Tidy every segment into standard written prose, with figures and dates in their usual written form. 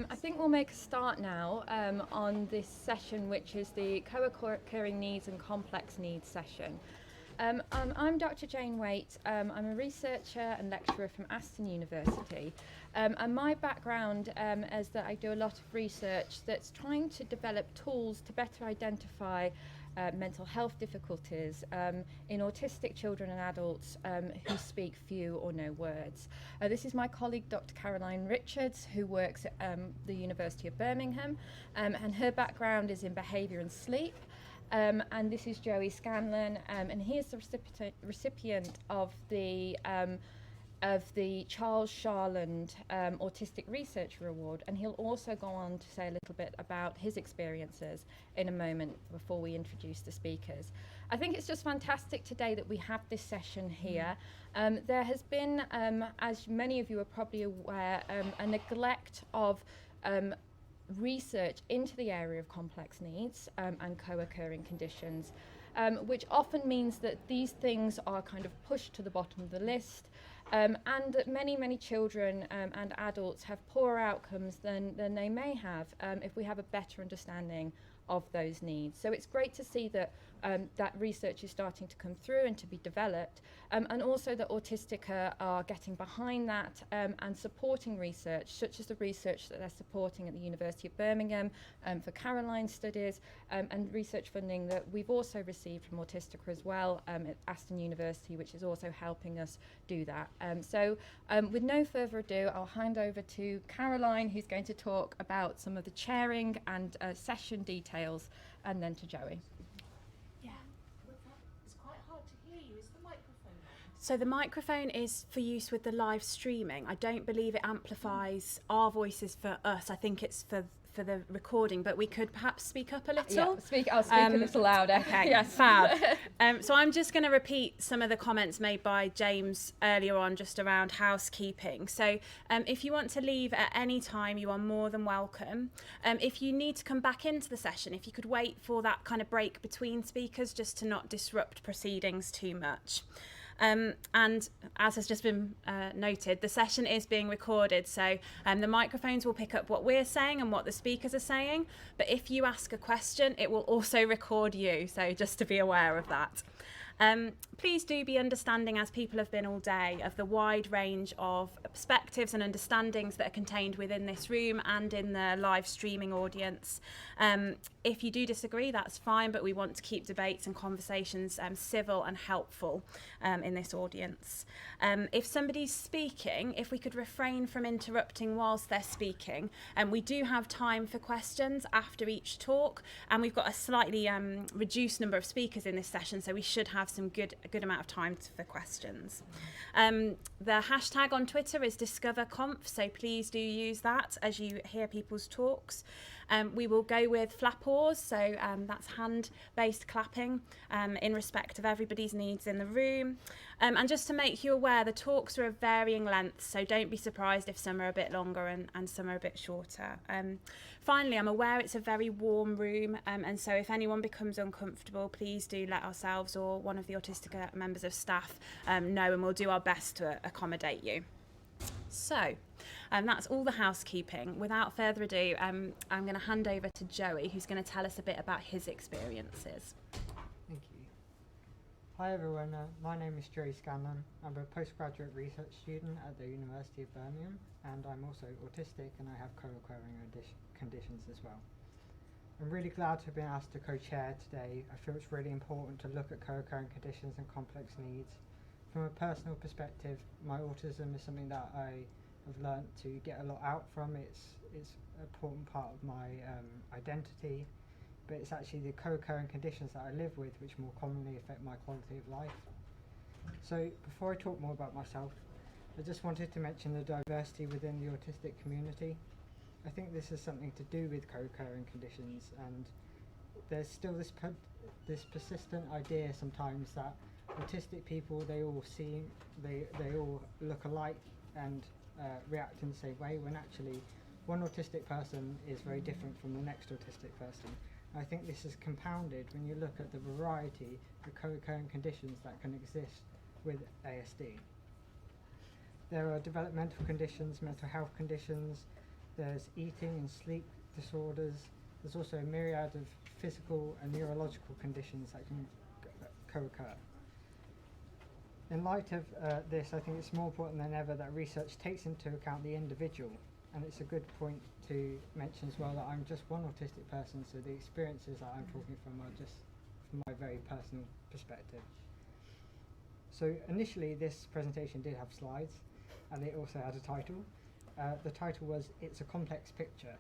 I think we'll make a start now on this session, which is the co-occurring needs and complex needs session. I'm Dr. Jane Waite. I'm a researcher and lecturer from Aston University. And my background is that I do a lot of research that's trying to develop tools to better identify mental health difficulties in autistic children and adults who speak few or no words. This is my colleague Dr. Caroline Richards, who works at the University of Birmingham, and her background is in behaviour and sleep. And this is Joey Scanlon, and he is the recipient of the Charles Charland Autistic Researcher Award, and he'll also go on to say a little bit about his experiences in a moment before we introduce the speakers. I think it's just fantastic today that we have this session here. There has been, as many of you are probably aware, a neglect of research into the area of complex needs and co-occurring conditions, which often means that these things are kind of pushed to the bottom of the list, and that many children and adults have poorer outcomes than they may have if we have a better understanding of those needs. So it's great to see that that research is starting to come through and to be developed, and also that Autistica are getting behind that and supporting research, such as the research that they're supporting at the University of Birmingham for Caroline's studies, and research funding that we've also received from Autistica as well at Aston University, which is also helping us do that. So with no further ado, I'll hand over to Caroline, who's going to talk about some of the chairing and session details, and then to Joey. So the microphone is for use with the live streaming. I don't believe it amplifies our voices for us. I think it's for the recording, but we could perhaps speak up a little. Yeah, I'll speak a little louder. Okay, yes. Fab. So I'm just going to repeat some of the comments made by James earlier on just around housekeeping. So if you want to leave at any time, you are more than welcome. If you need to come back into the session, if you could wait for that kind of break between speakers just to not disrupt proceedings too much. And as has just been noted, the session is being recorded, so the microphones will pick up what we're saying and what the speakers are saying, but if you ask a question, it will also record you, so just to be aware of that. Please do be understanding, as people have been all day, of the wide range of perspectives and understandings that are contained within this room and in the live streaming audience. If you do disagree, that's fine, but we want to keep debates and conversations civil and helpful in this audience. If somebody's speaking, if we could refrain from interrupting whilst they're speaking, we do have time for questions after each talk, and we've got a slightly reduced number of speakers in this session, so we should have a good amount of time for questions. The hashtag on Twitter is DiscoverConf, so please do use that as you hear people's talks. We will go with flappers, so that's hand-based clapping in respect of everybody's needs in the room. And just to make you aware, the talks are of varying lengths, so don't be surprised if some are a bit longer and some are a bit shorter. Finally, I'm aware it's a very warm room, and so if anyone becomes uncomfortable, please do let ourselves or one of the Autistica members of staff know, and we'll do our best to accommodate you. So that's all the housekeeping. Without further ado, I'm going to hand over to Joey, who's going to tell us a bit about his experiences. Thank you. Hi everyone, my name is Joey Scanlon. I'm a postgraduate research student at the University of Birmingham, and I'm also autistic and I have co-occurring conditions as well. I'm really glad to have been asked to co-chair today. I feel it's really important to look at co-occurring conditions and complex needs. From a personal perspective, my autism is something that I have learnt to get a lot out from. It's an important part of my identity, but it's actually the co-occurring conditions that I live with which more commonly affect my quality of life. So before I talk more about myself, I just wanted to mention the diversity within the autistic community. I think this has something to do with co-occurring conditions, and there's still this persistent idea sometimes that autistic people, they all look alike and react in the same way, when actually one autistic person is very different from the next autistic person. I think this is compounded when you look at the variety of co-occurring conditions that can exist with ASD. There are developmental conditions, mental health conditions, There's eating and sleep disorders. There's also a myriad of physical and neurological conditions that can co-occur. In light of this, I think it's more important than ever that research takes into account the individual, and it's a good point to mention as well that I'm just one autistic person, so the experiences that I'm talking from are just from my very personal perspective. So initially this presentation did have slides, and it also had a title. The title was "It's a Complex Picture."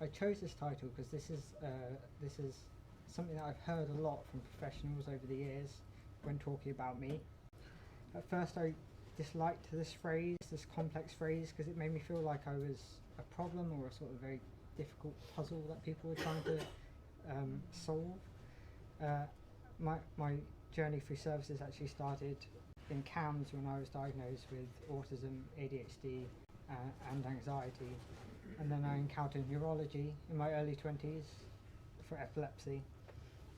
I chose this title because this is something that I've heard a lot from professionals over the years when talking about me. At first I disliked this phrase, this complex phrase, because it made me feel like I was a problem or a sort of very difficult puzzle that people were trying to solve. My journey through services actually started in CAMS when I was diagnosed with autism, ADHD and anxiety, and then I encountered neurology in my early 20s for epilepsy,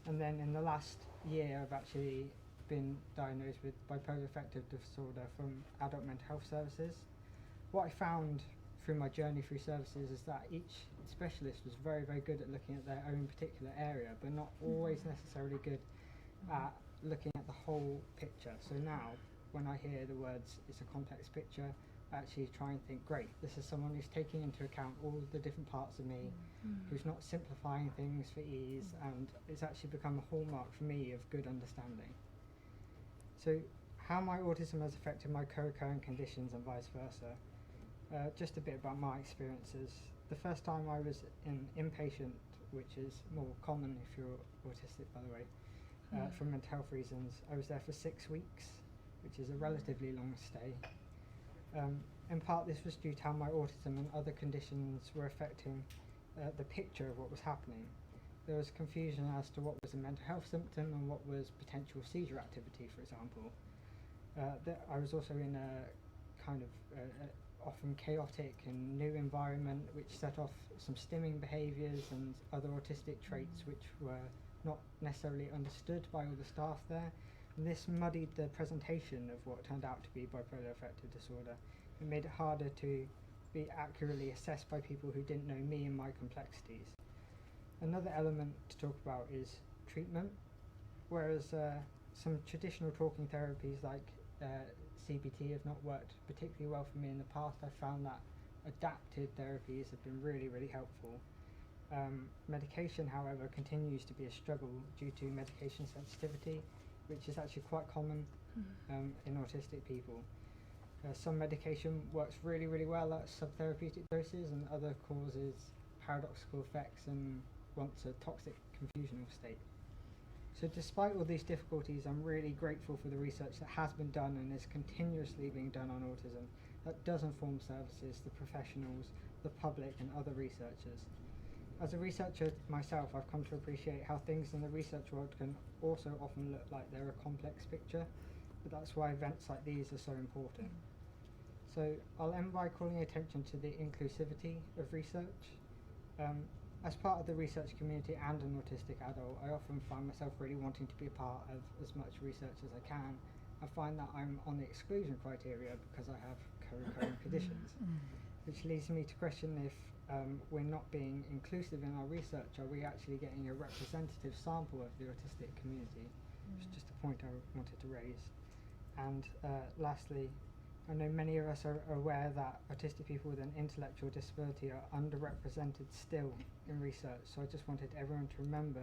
and then in the last year I've actually been diagnosed with bipolar affective disorder from adult mental health services. What I found through my journey through services is that each specialist was very, very good at looking at their own particular area, but not always necessarily good at looking at the whole picture. So now, when I hear the words, "it's a complex picture," I actually try and think, great, this is someone who's taking into account all the different parts of me, who's not simplifying things for ease, and it's actually become a hallmark for me of good understanding. So how my autism has affected my co-occurring conditions and vice versa. Just a bit about my experiences. The first time I was in inpatient, which is more common if you're autistic, by the way, for mental health reasons, I was there for 6 weeks, which is a relatively long stay. In part this was due to how my autism and other conditions were affecting the picture of what was happening. There was confusion as to what was a mental health symptom and what was potential seizure activity, for example. I was also in a kind of often chaotic and new environment which set off some stimming behaviours and other autistic traits which were not necessarily understood by all the staff there. And this muddied the presentation of what turned out to be bipolar affective disorder. It made it harder to be accurately assessed by people who didn't know me and my complexities. Another element to talk about is treatment. Whereas some traditional talking therapies like CBT have not worked particularly well for me in the past, I found that adapted therapies have been really, really helpful. Medication, however, continues to be a struggle due to medication sensitivity, which is actually quite common in autistic people. Some medication works really, really well at subtherapeutic doses, and other causes paradoxical effects and wants a toxic confusional state. So despite all these difficulties, I'm really grateful for the research that has been done and is continuously being done on autism that does inform services, the professionals, the public and other researchers. As a researcher myself, I've come to appreciate how things in the research world can also often look like they're a complex picture, but that's why events like these are so important. So I'll end by calling attention to the inclusivity of research. As part of the research community and an autistic adult, I often find myself really wanting to be a part of as much research as I can. I find that I'm on the exclusion criteria because I have co-occurring conditions, which leads me to question if we're not being inclusive in our research. Are we actually getting a representative sample of the autistic community? It's just a point I wanted to raise. And lastly, I know many of us are aware that autistic people with an intellectual disability are underrepresented still in research, so I just wanted everyone to remember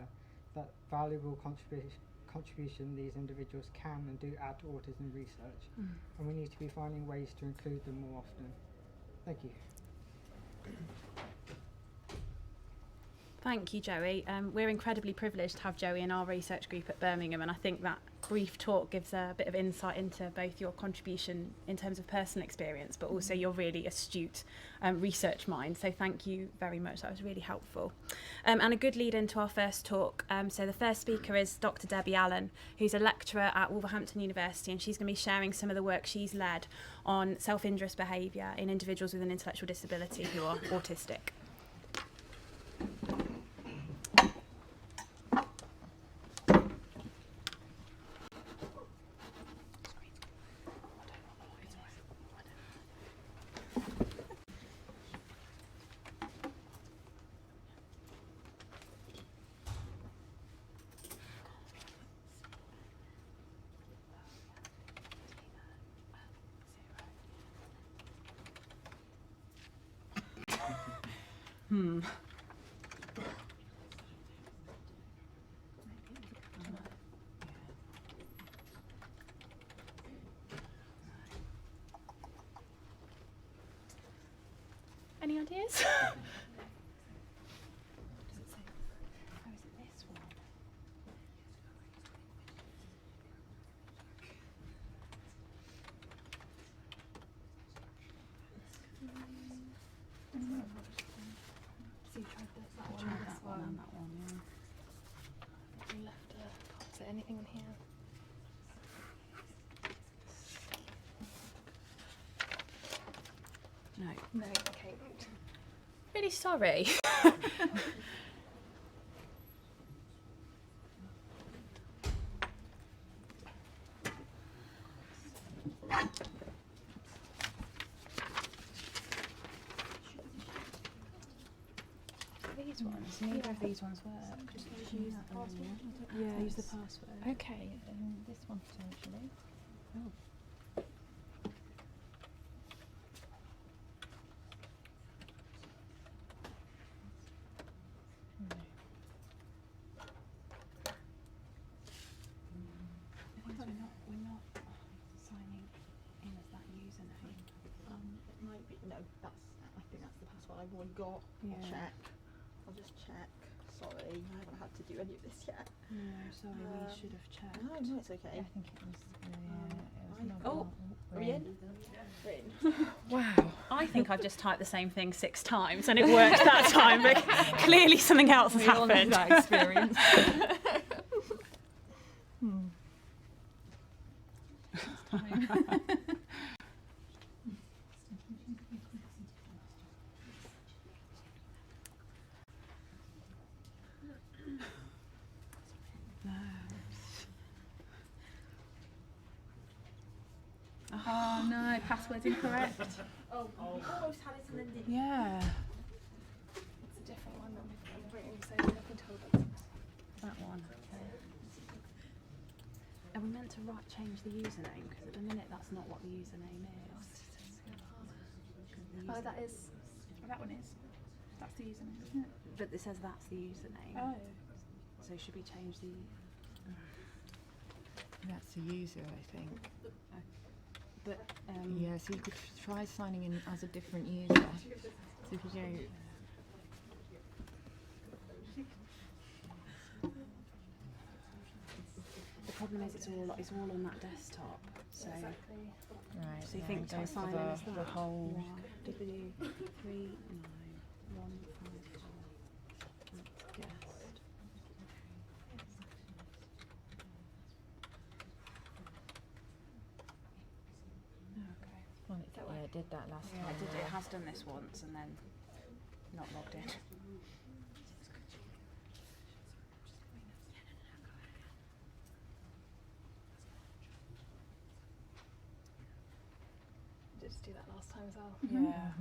that valuable contribution these individuals can and do add to autism research, and we need to be finding ways to include them more often. Thank you. Thank you, Joey. We're incredibly privileged to have Joey in our research group at Birmingham, and I think that brief talk gives a bit of insight into both your contribution in terms of personal experience, but also your really astute research mind. So thank you very much. That was really helpful. And a good lead into our first talk. So the first speaker is Dr. Debbie Allen, who's a lecturer at Wolverhampton University, and she's going to be sharing some of the work she's led on self-injurious behaviour in individuals with an intellectual disability who are autistic. Any ideas? Is there anything in here? No. No, okay. Really sorry. These ones, neither of these ones work. Just use the password. Yeah, use the password. Okay, this one potentially. We're not signing in as that username. It might be, no, I think that's the password I've already got. Yeah. I'll just check. Sorry, I haven't had to do any of this yet. No, sorry, we should have checked. No, it's okay. I think it was. Are we in? We're in. Wow. I think I've just typed the same thing 6 times and it worked that time, but clearly something else has happened. That experience. Oh no, password's incorrect. Oh, we almost had it and then didn't. Yeah. It's a different one that we've written, so I've been told That one. Are we meant to change the username? Because at the minute that's not what the username is. Oh, that is. Oh, that one is. That's the username, isn't it? But it says that's the username. Oh. So should we change the... That's the user, I think. But, Yeah, so you could try signing in as a different user. So if you go... The problem is it's all on that desktop. So, Right, so you yeah, think go to for sign in as that? the whole... 13915. Guest. Okay. Well, yeah, it did that last time. It has done this once and then not logged in. Did just do that last time as well. Yeah.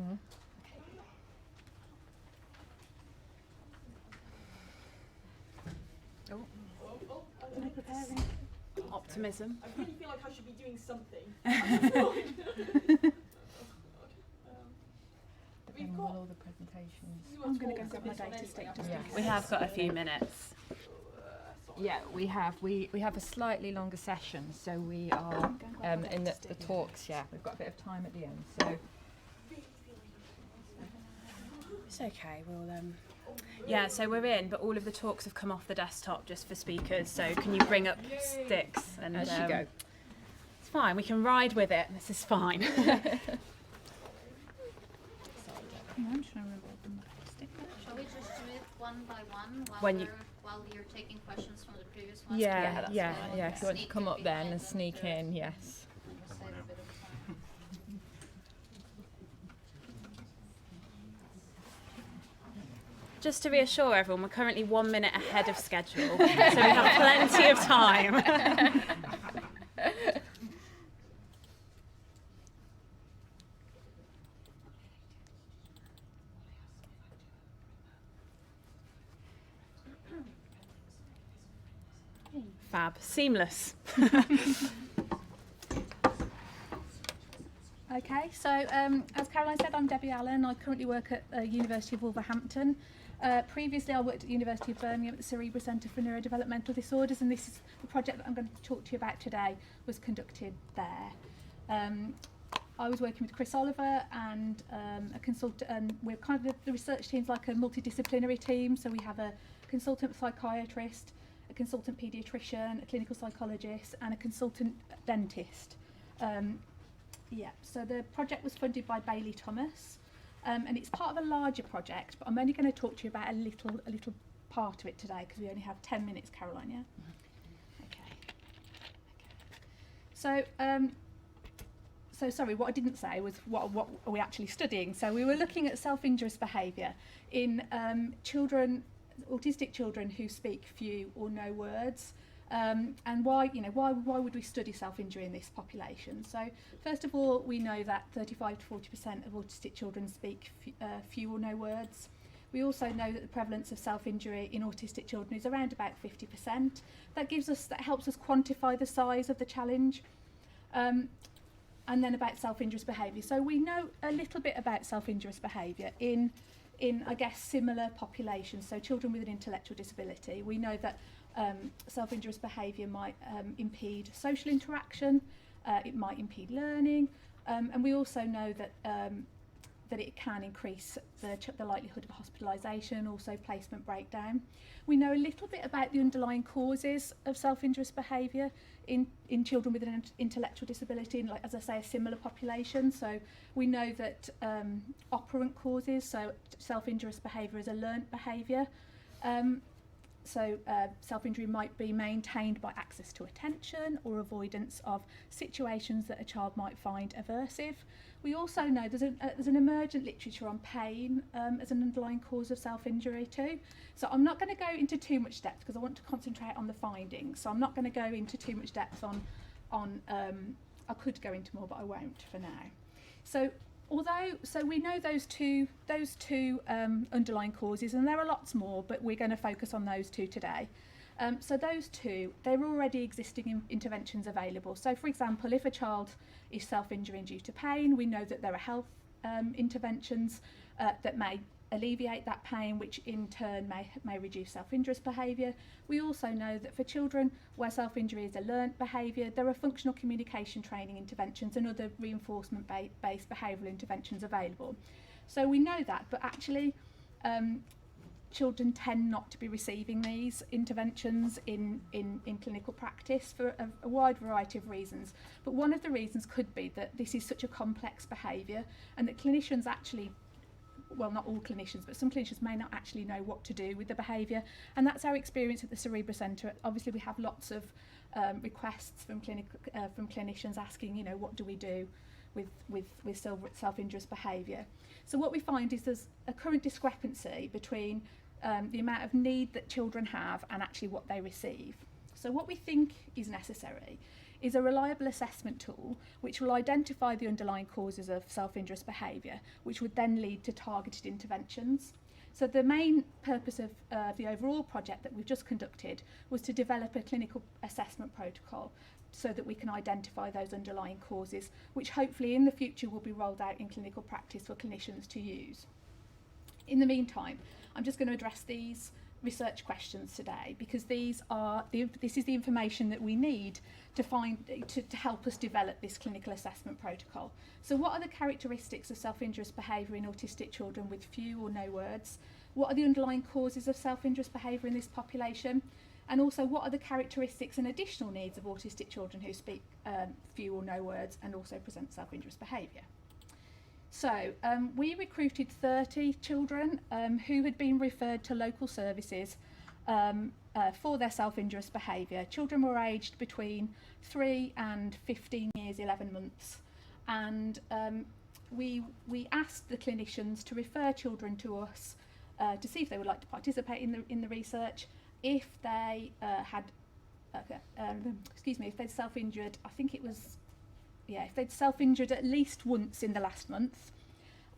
No preparing. Optimism. I really feel like I should be doing something. Depending on all the presentations. I'm going to go grab my data stick just in Yeah. case. We have got a few minutes. Yeah, we have a slightly longer session, so we are in the talks. Yeah, we've got a bit of time at the end. So It's okay, we'll yeah, so we're in, but all of the talks have come off the desktop just for speakers, so can you bring up sticks and as you go. It's fine, we can ride with it, this is fine. I'm trying to remember what the stick was. Shall we just do it one by one while you're taking questions from the previous ones? Yeah, If if you want to Sneak come up then behind and them, sneak in, yes. we'll save a bit of time. Just to reassure everyone, we're currently 1 minute ahead of schedule, so we have plenty of time. Fab, seamless. Okay, so as Caroline said, I'm Debbie Allen. I currently work at the University of Wolverhampton. Previously, I worked at the University of Birmingham at the Cerebral Centre for Neurodevelopmental Disorders, and this is the project that I'm going to talk to you about today was conducted there. I was working with Chris Oliver and a consultant, and we're kind of the research team's like a multidisciplinary team, so we have a consultant psychiatrist, a consultant paediatrician, a clinical psychologist, and a consultant dentist. Yeah, so the project was funded by Bailey Thomas, and it's part of a larger project, but I'm only going to talk to you about a little part of it today because we only have 10 minutes, Caroline, yeah? Okay. So sorry, what I didn't say was what are we actually studying. So we were looking at self-injurious behaviour in autistic children who speak few or no words. And why would we study self-injury in this population? So first of all, we know that 35 to 40% of autistic children speak few or no words. We also know that the prevalence of self-injury in autistic children is around about 50%. That helps us quantify the size of the challenge. And then about self-injurious behaviour. So we know a little bit about self-injurious behaviour in I guess similar populations. So children with an intellectual disability, we know that self-injurious behaviour might impede social interaction, it might impede learning, and we also know that it can increase the likelihood of hospitalisation, also placement breakdown. We know a little bit about the underlying causes of self-injurious behaviour in children with an intellectual disability, and like, as I say, a similar population. So we know that operant causes, so self-injurious behaviour is a learnt behaviour. So self-injury might be maintained by access to attention or avoidance of situations that a child might find aversive. We also know there's an emergent literature on pain as an underlying cause of self-injury too. So I'm not going to go into too much depth because I want to concentrate on the findings. So I'm not going to go into too much depth on I could go into more, but I won't for now. So we know those two underlying causes, and there are lots more, but we're going to focus on those two today. So those two, there are already existing interventions available. So for example, if a child is self-injuring due to pain, we know that there are health interventions that may alleviate that pain, which in turn may reduce self-injurious behaviour. We also know that for children where self-injury is a learnt behaviour, there are functional communication training interventions and other reinforcement-based behavioural interventions available. So we know that, but actually children tend not to be receiving these interventions in clinical practice for a wide variety of reasons. But one of the reasons could be that this is such a complex behaviour, and that clinicians actually, well, not all clinicians, but some clinicians may not actually know what to do with the behaviour, and that's our experience at the Cerebral Centre. Obviously, we have lots of requests from clinicians asking, what do we do with self-injurious behaviour. So what we find is there's a current discrepancy between the amount of need that children have and actually what they receive. So what we think is necessary is a reliable assessment tool which will identify the underlying causes of self-injurious behaviour, which would then lead to targeted interventions. So the main purpose of the overall project that we've just conducted was to develop a clinical assessment protocol so that we can identify those underlying causes, which hopefully in the future will be rolled out in clinical practice for clinicians to use. In the meantime, I'm just going to address these research questions today because this is the information that we need to help us develop this clinical assessment protocol. So what are the characteristics of self-injurious behaviour in autistic children with few or no words? What are the underlying causes of self-injurious behaviour in this population? And also, what are the characteristics and additional needs of autistic children who speak few or no words and also present self-injurious behaviour? So we recruited 30 children who had been referred to local services for their self-injurious behaviour. Children were aged between 3 and 15 years, 11 months. And we asked the clinicians to refer children to us to see if they would like to participate in the research. If they if they'd self-injured, if they'd self-injured at least once in the last month,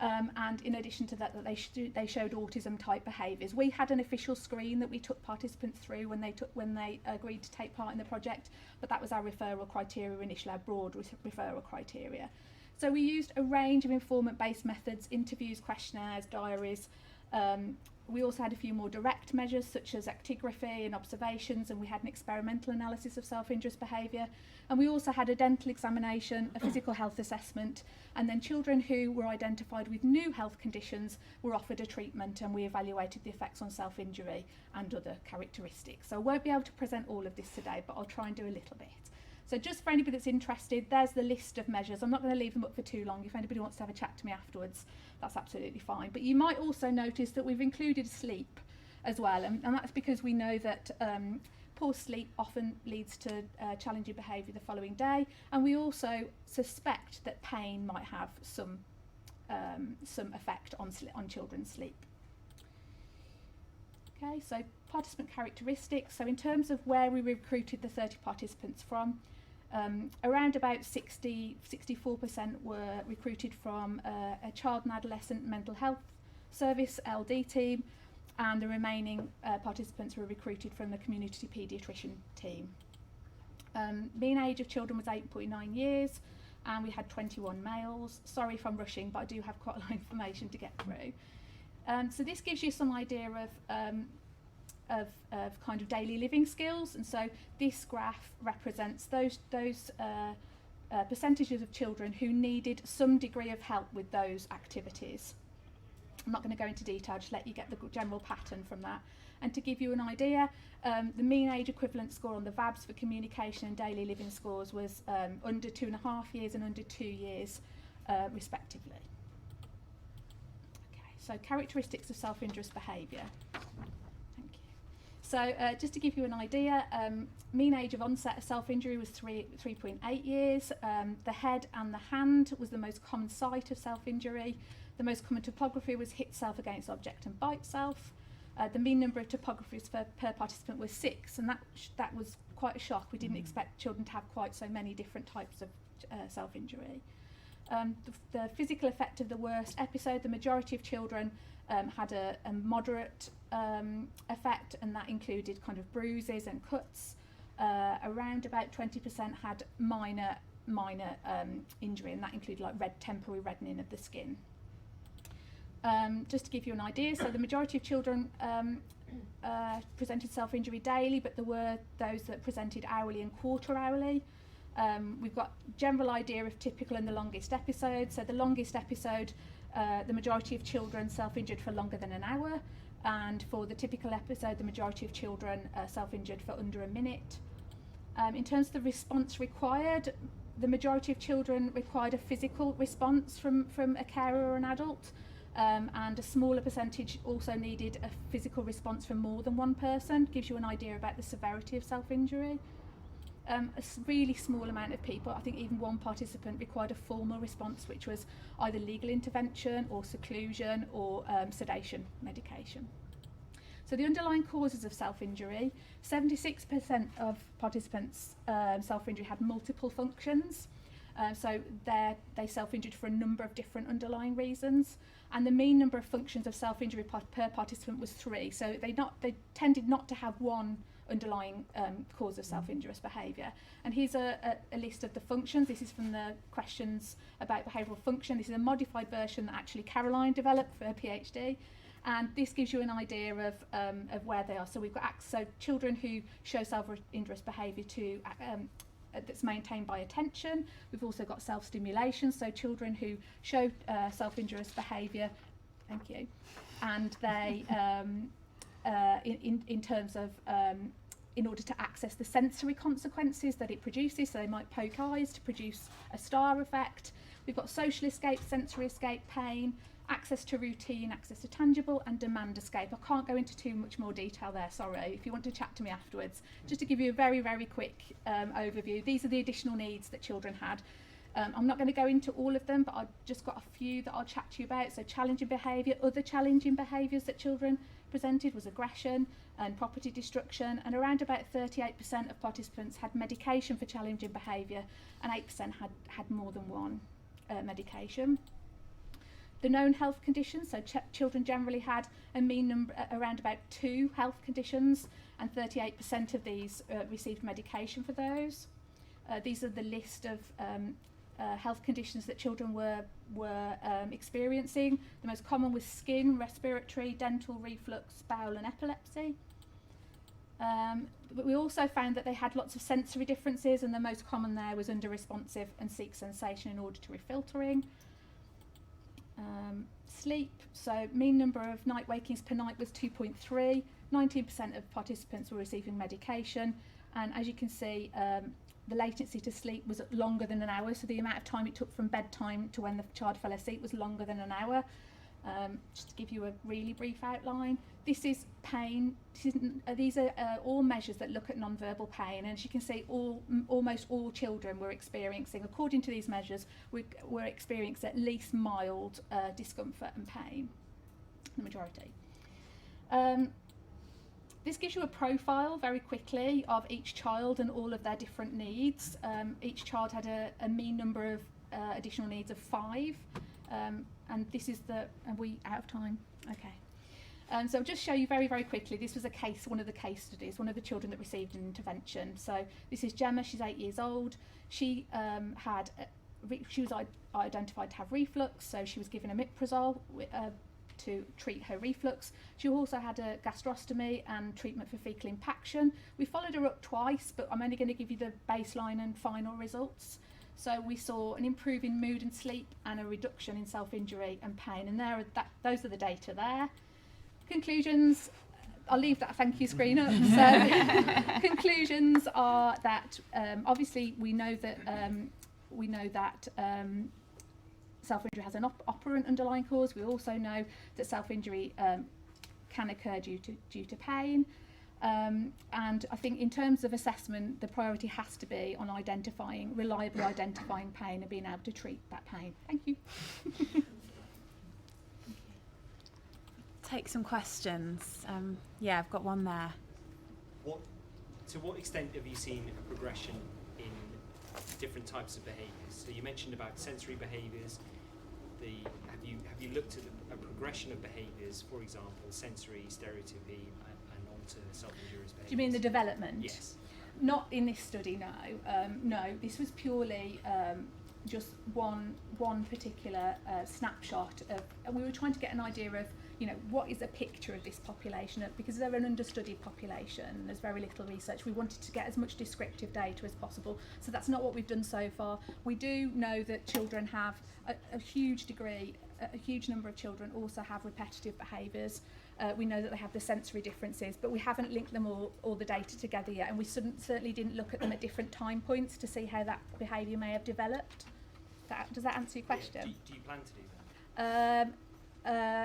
and in addition to that, they showed autism-type behaviours. We had an official screen that we took participants through when they agreed to take part in the project, but that was our referral criteria initially, our broad referral criteria. So we used a range of informant-based methods, interviews, questionnaires, diaries. We also had a few more direct measures such as actigraphy and observations, and we had an experimental analysis of self-injurious behaviour. And we also had a dental examination, a physical health assessment, and then children who were identified with new health conditions were offered a treatment, and we evaluated the effects on self-injury and other characteristics. So I won't be able to present all of this today, but I'll try and do a little bit. So just for anybody that's interested, there's the list of measures. I'm not going to leave them up for too long. If anybody wants to have a chat to me afterwards, that's absolutely fine. But you might also notice that we've included sleep as well, and that's because we know that poor sleep often leads to challenging behaviour the following day, and we also suspect that pain might have some effect on children's sleep. Okay, so participant characteristics. So in terms of where we recruited the 30 participants from, around about 64% were recruited from a child and adolescent mental health service, LD team, and the remaining participants were recruited from the community paediatrician team. Mean age of children was 8.9 years, and we had 21 males. Sorry if I'm rushing, but I do have quite a lot of information to get through. So this gives you some idea of kind of daily living skills, and so this graph represents those percentages of children who needed some degree of help with those activities. I'm not going to go into detail, just let you get the general pattern from that. And to give you an idea, the mean age equivalent score on the VABS for communication and daily living scores was under 2.5 years and under 2 years respectively. Okay, so characteristics of self-injurious behaviour. So just to give you an idea, mean age of onset of self-injury was 3.8 years. The head and the hand was the most common site of self-injury. The most common topography was hit self against object and bite self. The mean number of topographies per participant was 6, and that was quite a shock. We didn't expect children to have quite so many different types of self-injury. The physical effect of the worst episode, the majority of children had a moderate effect, and that included kind of bruises and cuts. Around about 20% had minor injury, and that included like temporary reddening of the skin. Just to give you an idea, so the majority of children presented self-injury daily, but there were those that presented hourly and quarter hourly. We've got general idea of typical and the longest episode. So the longest episode, the majority of children self-injured for longer than an hour, and for the typical episode, the majority of children self-injured for under a minute. In terms of the response required, the majority of children required a physical response from a carer or an adult, and a smaller percentage also needed a physical response from more than one person. Gives you an idea about the severity of self-injury. A really small amount of people, I think even one participant, required a formal response, which was either legal intervention or seclusion or sedation medication. So the underlying causes of self-injury, 76% of participants' self-injury had multiple functions. So they self-injured for a number of different underlying reasons, and the mean number of functions of self-injury per participant was 3. So they tended not to have one underlying cause of self-injurious behaviour. And here's a list of the functions. This is from the questions about behavioural function. This is a modified version that actually Caroline developed for her PhD. And this gives you an idea of where they are. So we've got children who show self-injurious behaviour that's maintained by attention. We've also got self-stimulation, so children who show self-injurious behaviour, thank you, and they in terms of in order to access the sensory consequences that it produces, so they might poke eyes to produce a star effect. We've got social escape, sensory escape, pain, access to routine, access to tangible, and demand escape. I can't go into too much more detail there, sorry. If you want to chat to me afterwards, just to give you a very, very quick overview, these are the additional needs that children had. I'm not going to go into all of them, but I've just got a few that I'll chat to you about. So challenging behaviour, other challenging behaviours that children presented was aggression and property destruction, and around about 38% of participants had medication for challenging behaviour, and 8% had more than one medication. The known health conditions, so children generally had a mean number around about 2 health conditions, and 38% of these received medication for those. These are the list of health conditions that children were experiencing. The most common was skin, respiratory, dental, reflux, bowel and epilepsy. But we also found that they had lots of sensory differences, and the most common there was under-responsive and seek sensation and auditory filtering. Sleep, so mean number of night wakings per night was 2.3. 19% of participants were receiving medication, and as you can see, the latency to sleep was longer than an hour, so the amount of time it took from bedtime to when the child fell asleep was longer than an hour. Just to give you a really brief outline, this is pain. These are all measures that look at non-verbal pain, and as you can see, almost all children were experiencing, according to these measures, were experiencing at least mild discomfort and pain, the majority. This gives you a profile very quickly of each child and all of their different needs. Each child had a mean number of additional needs of 5. And this is are we out of time? Okay. So I'll just show you very, very quickly. This was one of the case studies, one of the children that received an intervention. So this is Gemma, she's 8 years old. She was identified to have reflux, so she was given omeprazole to treat her reflux. She also had a gastrostomy and treatment for fecal impaction. We followed her up twice, but I'm only going to give you the baseline and final results. So we saw an improvement in mood and sleep and a reduction in self-injury and pain, and those are the data there. Conclusions, I'll leave that thank you screen up. So conclusions are that obviously we know that self-injury has an operant underlying cause. We also know that self-injury can occur due to pain. And I think in terms of assessment, the priority has to be on reliably identifying pain and being able to treat that pain. Thank you. Take some questions. Yeah, I've got one there. To what extent have you seen a progression in different types of behaviours? So you mentioned about sensory behaviours. Have you looked at a progression of behaviours, for example, sensory, stereotypy, and onto self-injurious behaviours? Do you mean the development? Yes. Not in this study, no. No, this was purely just one particular snapshot of, and we were trying to get an idea of, what is a picture of this population, because they're an understudied population, there's very little research. We wanted to get as much descriptive data as possible, so that's not what we've done so far. We do know that children have a huge number of children also have repetitive behaviours. We know that they have the sensory differences, but we haven't linked them all the data together yet, and we certainly didn't look at them at different time points to see how that behaviour may have developed. Does that answer your question? Do you plan to do that?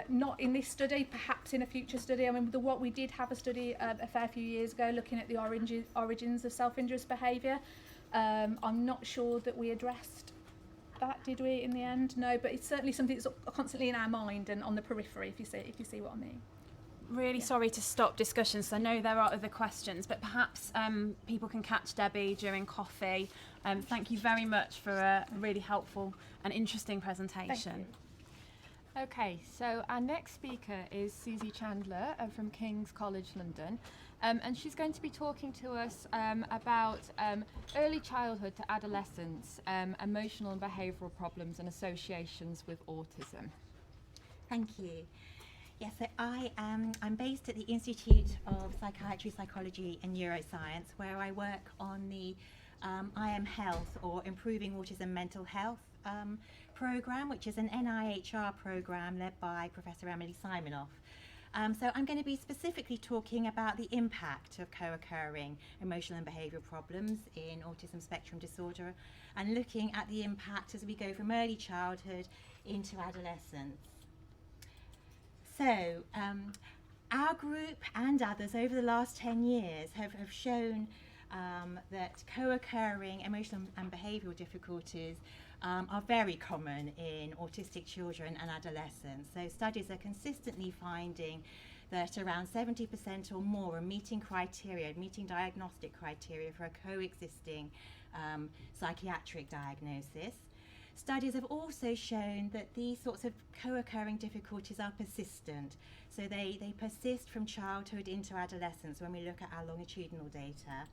Not in this study, perhaps in a future study. I mean, what we did have a study a fair few years ago looking at the origins of self-injurious behaviour. I'm not sure that we addressed that, did we, in the end? No, but it's certainly something that's constantly in our mind and on the periphery, if you see what I mean. Really sorry to stop discussions. I know there are other questions, but perhaps people can catch Debbie during coffee. Thank you very much for a really helpful and interesting presentation. Thank you. Okay, so our next speaker is Susie Chandler from King's College London, and she's going to be talking to us about early childhood to adolescence, emotional and behavioural problems and associations with autism. Thank you. Yes, so I'm based at the Institute of Psychiatry, Psychology and Neuroscience, where I work on the IM Health, or Improving Autism Mental Health program, which is an NIHR program led by Professor Emily Simonoff. So I'm going to be specifically talking about the impact of co-occurring emotional and behavioural problems in autism spectrum disorder, and looking at the impact as we go from early childhood into adolescence. So our group and others over the last 10 years have shown that co-occurring emotional and behavioural difficulties are very common in autistic children and adolescents. So studies are consistently finding that around 70% or more are meeting diagnostic criteria for a coexisting psychiatric diagnosis. Studies have also shown that these sorts of co-occurring difficulties are persistent. So they persist from childhood into adolescence when we look at our longitudinal data.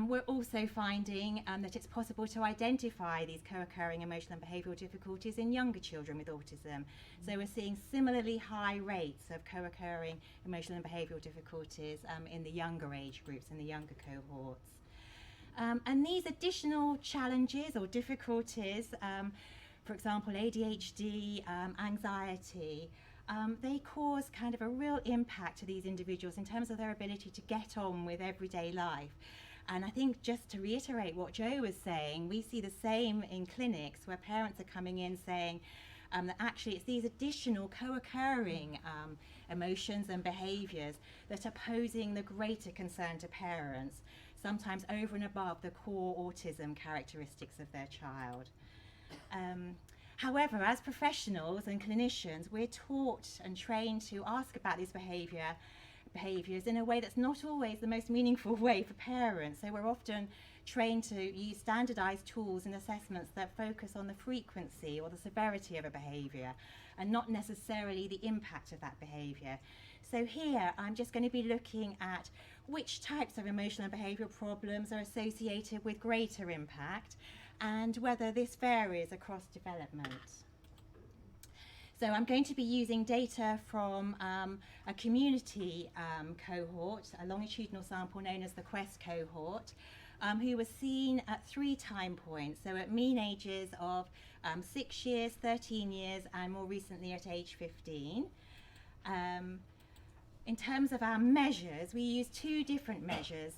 We're also finding that it's possible to identify these co-occurring emotional and behavioural difficulties in younger children with autism. So we're seeing similarly high rates of co-occurring emotional and behavioural difficulties in the younger age groups, in the younger cohorts. And these additional challenges or difficulties, for example, ADHD, anxiety, they cause kind of a real impact to these individuals in terms of their ability to get on with everyday life. And I think, just to reiterate what Jo was saying, we see the same in clinics where parents are coming in saying that actually it's these additional co-occurring emotions and behaviours that are posing the greater concern to parents, sometimes over and above the core autism characteristics of their child. However, as professionals and clinicians, we're taught and trained to ask about these behaviours in a way that's not always the most meaningful way for parents. So we're often trained to use standardised tools and assessments that focus on the frequency or the severity of a behaviour and not necessarily the impact of that behaviour. So here I'm just going to be looking at which types of emotional and behavioural problems are associated with greater impact and whether this varies across development. So I'm going to be using data from a community cohort, a longitudinal sample known as the Quest cohort, who was seen at 3 time points, so at mean ages of 6 years, 13 years, and more recently at age 15. In terms of our measures, we use 2 different measures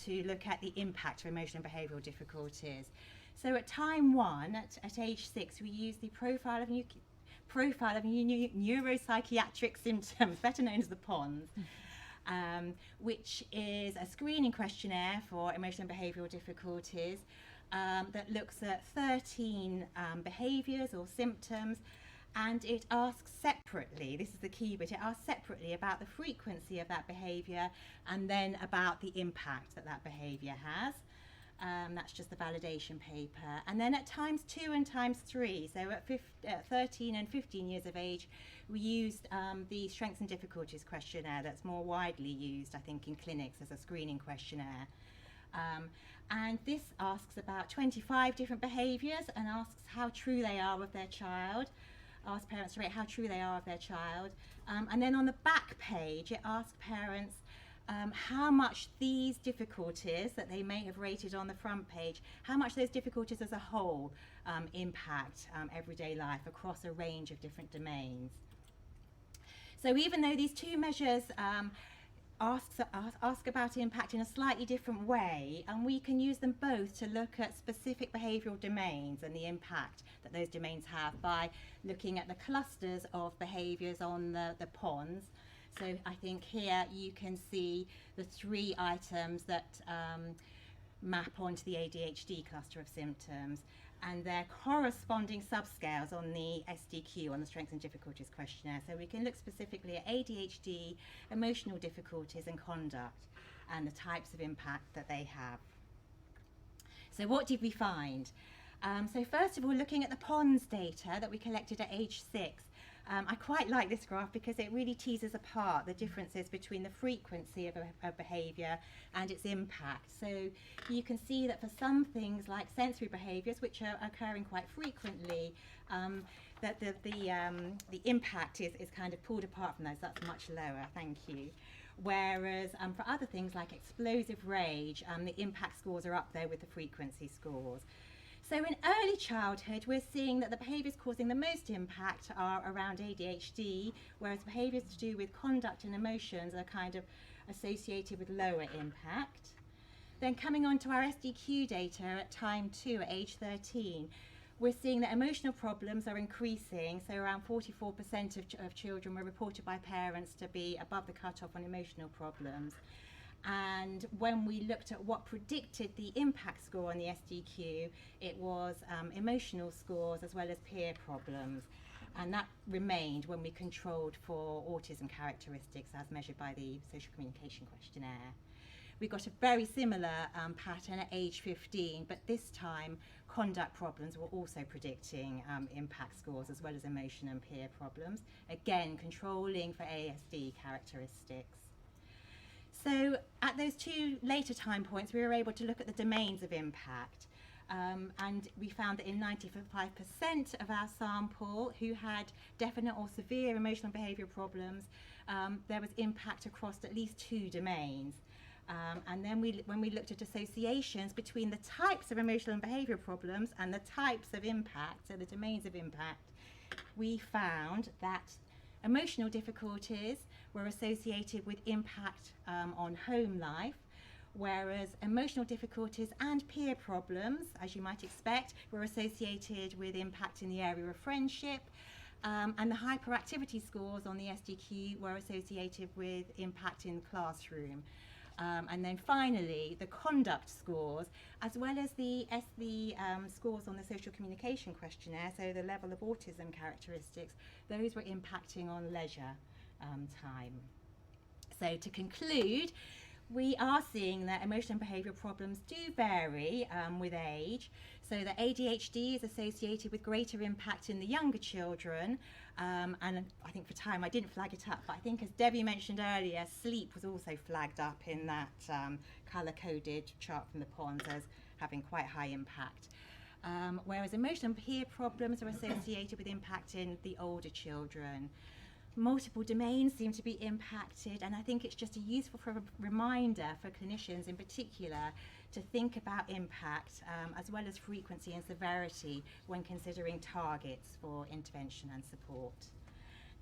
to look at the impact of emotional and behavioural difficulties. So at time 1, at age 6, we use the profile of neuropsychiatric symptoms, better known as the PONS, which is a screening questionnaire for emotional and behavioural difficulties that looks at 13 behaviours or symptoms, and it asks separately, this is the key bit, it asks separately about the frequency of that behaviour and then about the impact that that behaviour has. That's just the validation paper. And then at times 2 and times 3, so at 13 and 15 years of age, we used the strengths and difficulties questionnaire that's more widely used, I think, in clinics as a screening questionnaire. And this asks about 25 different behaviours and asks how true they are with their child, asks parents to rate how true they are of their child. And then on the back page, it asks parents how much these difficulties that they may have rated on the front page, how much those difficulties as a whole impact everyday life across a range of different domains. So even though these 2 measures ask about impact in a slightly different way, and we can use them both to look at specific behavioural domains and the impact that those domains have by looking at the clusters of behaviours on the PONS. So I think here you can see the 3 items that map onto the ADHD cluster of symptoms and their corresponding subscales on the SDQ, on the Strengths and Difficulties questionnaire. So we can look specifically at ADHD, emotional difficulties and conduct, and the types of impact that they have. So what did we find? So first of all, looking at the PONS data that we collected at age 6, I quite like this graph because it really teases apart the differences between the frequency of a behaviour and its impact. So you can see that for some things like sensory behaviours, which are occurring quite frequently, that the impact is kind of pulled apart from those. That's much lower, thank you. Whereas for other things like explosive rage, the impact scores are up there with the frequency scores. So in early childhood, we're seeing that the behaviours causing the most impact are around ADHD, whereas behaviours to do with conduct and emotions are kind of associated with lower impact. Then coming on to our SDQ data at time 2, at age 13, we're seeing that emotional problems are increasing, so around 44% of children were reported by parents to be above the cutoff on emotional problems. And when we looked at what predicted the impact score on the SDQ, it was emotional scores as well as peer problems. And that remained when we controlled for autism characteristics as measured by the social communication questionnaire. We got a very similar pattern at age 15, but this time conduct problems were also predicting impact scores as well as emotion and peer problems, again controlling for ASD characteristics. So at those two later time points, we were able to look at the domains of impact. And we found that in 95% of our sample who had definite or severe emotional and behavioural problems, there was impact across at least two domains. And then when we looked at associations between the types of emotional and behavioural problems and the types of impact, so the domains of impact, we found that emotional difficulties were associated with impact on home life, whereas emotional difficulties and peer problems, as you might expect, were associated with impact in the area of friendship, and the hyperactivity scores on the SDQ were associated with impact in the classroom. And then finally, the conduct scores, as well as the scores on the social communication questionnaire, so the level of autism characteristics, those were impacting on leisure time. So to conclude, we are seeing that emotional and behavioural problems do vary with age. So the ADHD is associated with greater impact in the younger children. And I think for time I didn't flag it up, but I think as Debbie mentioned earlier, sleep was also flagged up in that colour-coded chart from the ponds as having quite high impact. Whereas emotional and peer problems are associated with impact in the older children. Multiple domains seem to be impacted, and I think it's just a useful reminder for clinicians in particular to think about impact as well as frequency and severity when considering targets for intervention and support.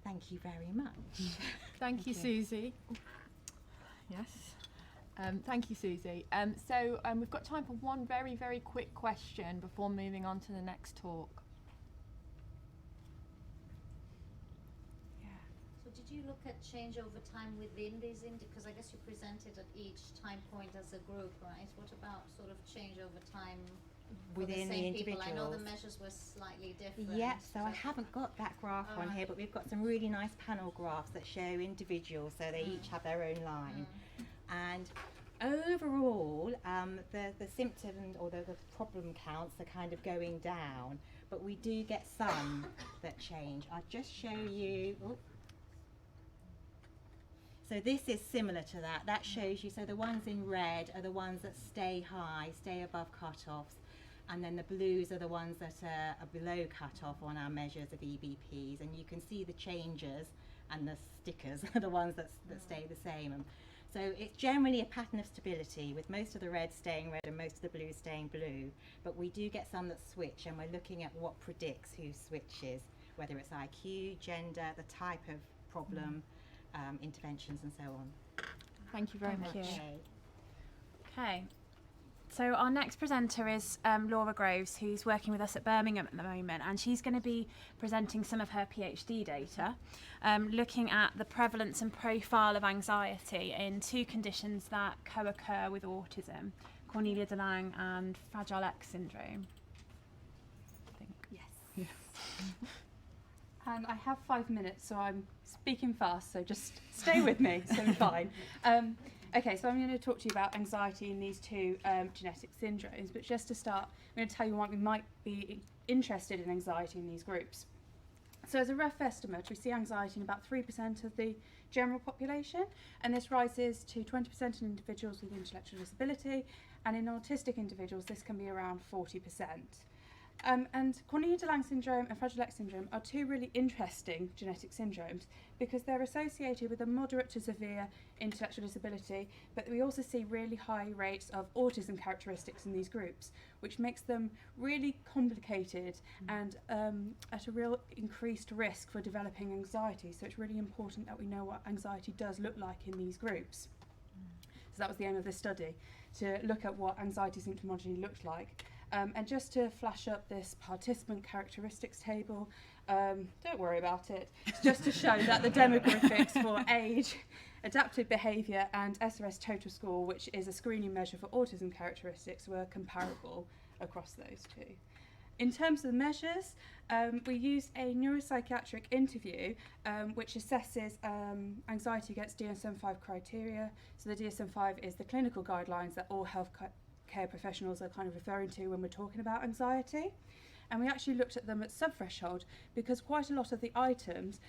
Thank you very much. Thank you, Susie. Yes. Thank you, Susie. So we've got time for one very, very quick question before moving on to the next talk. Did you look at change over time within these, because I guess you presented at each time point as a group, right? What about sort of change over time within the same the people? I know the individuals? measures were slightly different. Yeah, so I haven't got that graph on here, but we've got some really nice panel graphs that show individuals, so they each have their own line. And overall, the symptom or the problem counts are kind of going down, but we do get some that change. I'll just show you. So this is similar to that. That shows you, so the ones in red are the ones that stay high, stay above cut-offs, and then the blues are the ones that are below cut-off on our measures of EBPs, and you can see the changes, and the stickers are the ones that stay the same. And so it's generally a pattern of stability, with most of the red staying red and most of the blue staying blue, but we do get some that switch, and we're looking at what predicts who switches, whether it's IQ, gender, the type of problem, interventions and so on. Thank you very much. Okay, so our next presenter is Laura Groves, who's working with us at Birmingham at the moment, and she's going to be presenting some of her PhD data, looking at the prevalence and profile of anxiety in two conditions that co-occur with autism, Cornelia de Lange and Fragile X syndrome. I think. Yes. And I have 5 minutes, so I'm speaking fast, so just stay with me, so we're fine. Okay, so I'm going to talk to you about anxiety in these two genetic syndromes, but just to start, I'm going to tell you why we might be interested in anxiety in these groups. So as a rough estimate, we see anxiety in about 3% of the general population, and this rises to 20% in individuals with intellectual disability, and in autistic individuals this can be around 40%. And Cornelia de Lange syndrome and Fragile X syndrome are two really interesting genetic syndromes because they're associated with a moderate to severe intellectual disability, but we also see really high rates of autism characteristics in these groups, which makes them really complicated and at a real increased risk for developing anxiety. So it's really important that we know what anxiety does look like in these groups. So that was the aim of this study, to look at what anxiety symptomology looked like. And just to flash up this participant characteristics table, don't worry about it, it's just to show that the demographics for age, adaptive behaviour and SRS total score, which is a screening measure for autism characteristics, were comparable across those two. In terms of the measures, we used a neuropsychiatric interview which assesses anxiety against DSM-5 criteria. So the DSM-5 is the clinical guidelines that all health care professionals are kind of referring to when we're talking about anxiety. and we actually looked at them at sub-threshold, because quite a lot of the items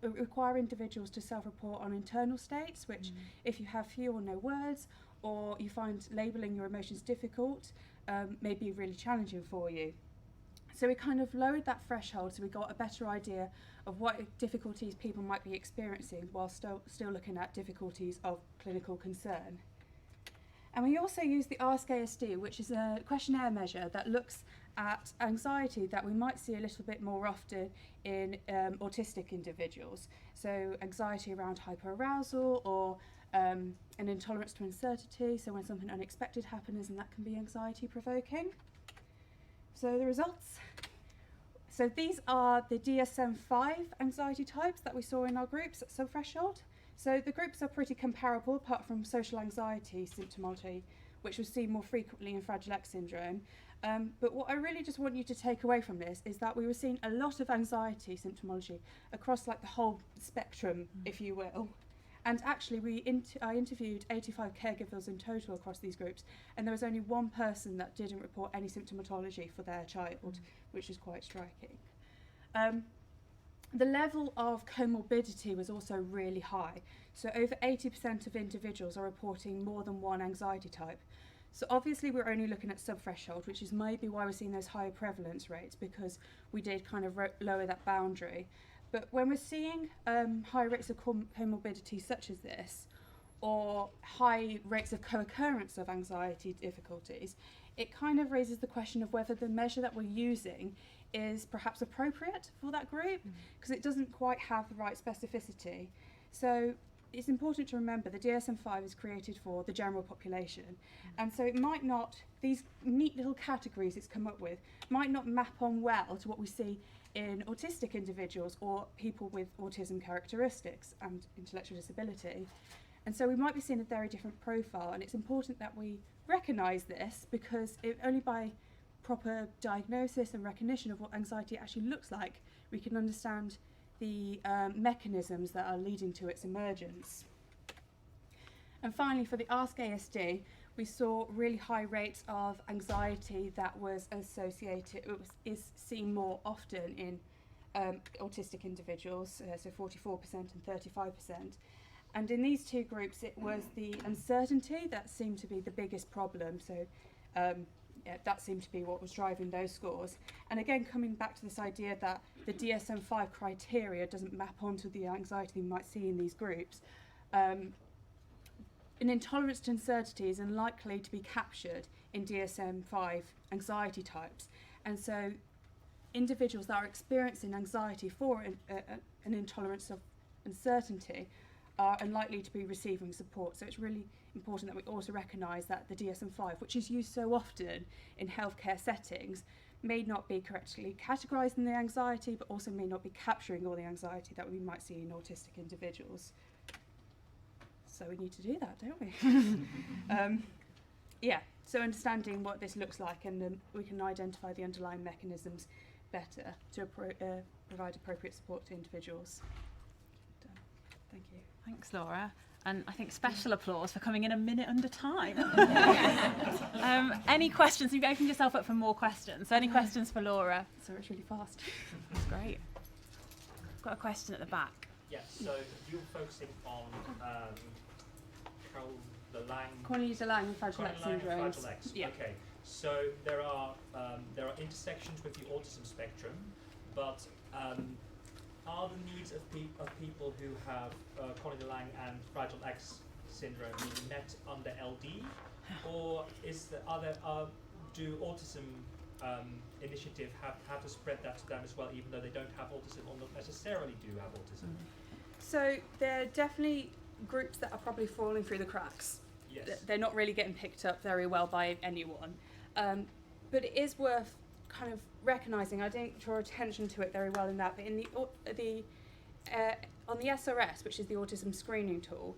require individuals to self-report on internal states, which if you have few or no words, or you find labelling your emotions difficult, may be really challenging for you. So we kind of lowered that threshold so we got a better idea of what difficulties people might be experiencing while still looking at difficulties of clinical concern. And we also use the ASK-ASD, which is a questionnaire measure that looks at anxiety that we might see a little bit more often in autistic individuals. So anxiety around hyperarousal, or an intolerance to uncertainty, so when something unexpected happens, and that can be anxiety provoking. So the results. So these are the DSM-5 anxiety types that we saw in our groups at sub-threshold. So the groups are pretty comparable, apart from social anxiety symptomology, which was seen more frequently in Fragile X syndrome. But what I really just want you to take away from this is that we were seeing a lot of anxiety symptomology across like the whole spectrum, if you will. And actually, I interviewed 85 caregivers in total across these groups, and there was only one person that didn't report any symptomatology for their child, which is quite striking. The level of comorbidity was also really high. So over 80% of individuals are reporting more than one anxiety type. So obviously we're only looking at sub-threshold, which is maybe why we're seeing those higher prevalence rates, because we did kind of lower that boundary. But when we're seeing high rates of comorbidity such as this, or high rates of co-occurrence of anxiety difficulties, it kind of raises the question of whether the measure that we're using is perhaps appropriate for that group, because it doesn't quite have the right specificity. So it's important to remember the DSM-5 is created for the general population, and so it might not, these neat little categories it's come up with, might not map on well to what we see in autistic individuals or people with autism characteristics and intellectual disability. And so we might be seeing a very different profile, and it's important that we recognise this, because only by proper diagnosis and recognition of what anxiety actually looks like, we can understand the mechanisms that are leading to its emergence. And finally, for the ASK-ASD, we saw really high rates of anxiety that was associated, is seen more often in autistic individuals, so 44% and 35%. And in these two groups, it was the uncertainty that seemed to be the biggest problem. So that seemed to be what was driving those scores. And again, coming back to this idea that the DSM-5 criteria doesn't map onto the anxiety we might see in these groups, an intolerance to uncertainty is unlikely to be captured in DSM-5 anxiety types. And so individuals that are experiencing anxiety for an intolerance of uncertainty are unlikely to be receiving support. So it's really important that we also recognise that the DSM-5, which is used so often in healthcare settings, may not be correctly categorising the anxiety, but also may not be capturing all the anxiety that we might see in autistic individuals. So we need to do that, don't we? So understanding what this looks like, and then we can identify the underlying mechanisms better to provide appropriate support to individuals. Thank you. Thanks, Laura. And I think special applause for coming in a minute under time. Any questions? You've opened yourself up for more questions. So any questions for Laura? So it's really fast. That's great. I've got a question at the back. Yes, so you're focusing on Cornelia de Lange and Fragile X syndrome. Yeah. Okay, so there are intersections with the autism spectrum, but are the needs of people who have Cornelia de Lange and Fragile X syndrome being met under LD, or do autism initiative have to spread that to them as well, even though they don't have autism or not necessarily do have autism? So there are definitely groups that are probably falling through the cracks. Yes. They're not really getting picked up very well by anyone. But it is worth kind of recognising, I didn't draw attention to it very well in that, but in on the SRS, which is the autism screening tool,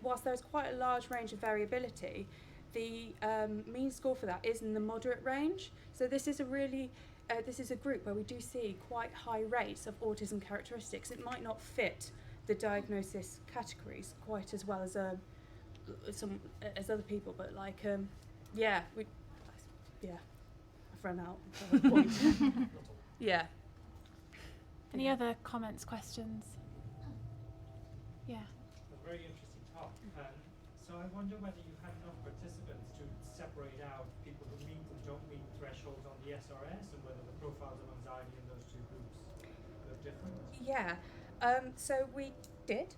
whilst there's quite a large range of variability, the mean score for that is in the moderate range. So this is a really this is a group where we do see quite high rates of autism characteristics. It might not fit the diagnosis categories quite as well as as other people, but like I I've run out. At the point. Yeah. Any other comments, questions? Yeah. A very interesting talk. So I wonder whether you had enough participants to separate out people who meet and don't meet thresholds on the SRS, and whether the profiles of anxiety in those two groups are different. Yeah. So we did.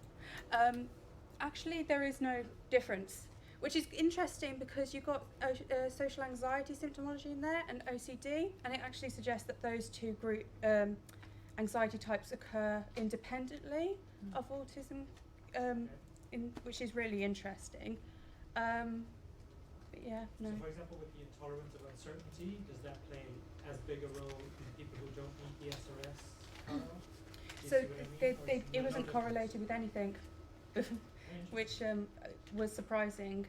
Actually, there is no difference, which is interesting because you've got social anxiety symptomology in there and OCD, and it actually suggests that those two group anxiety types occur independently of autism, which is really interesting. But yeah, no. So for example, with the intolerance of uncertainty, does that play as big a role in people who don't meet the SRS? So it wasn't correlated with anything, which was surprising.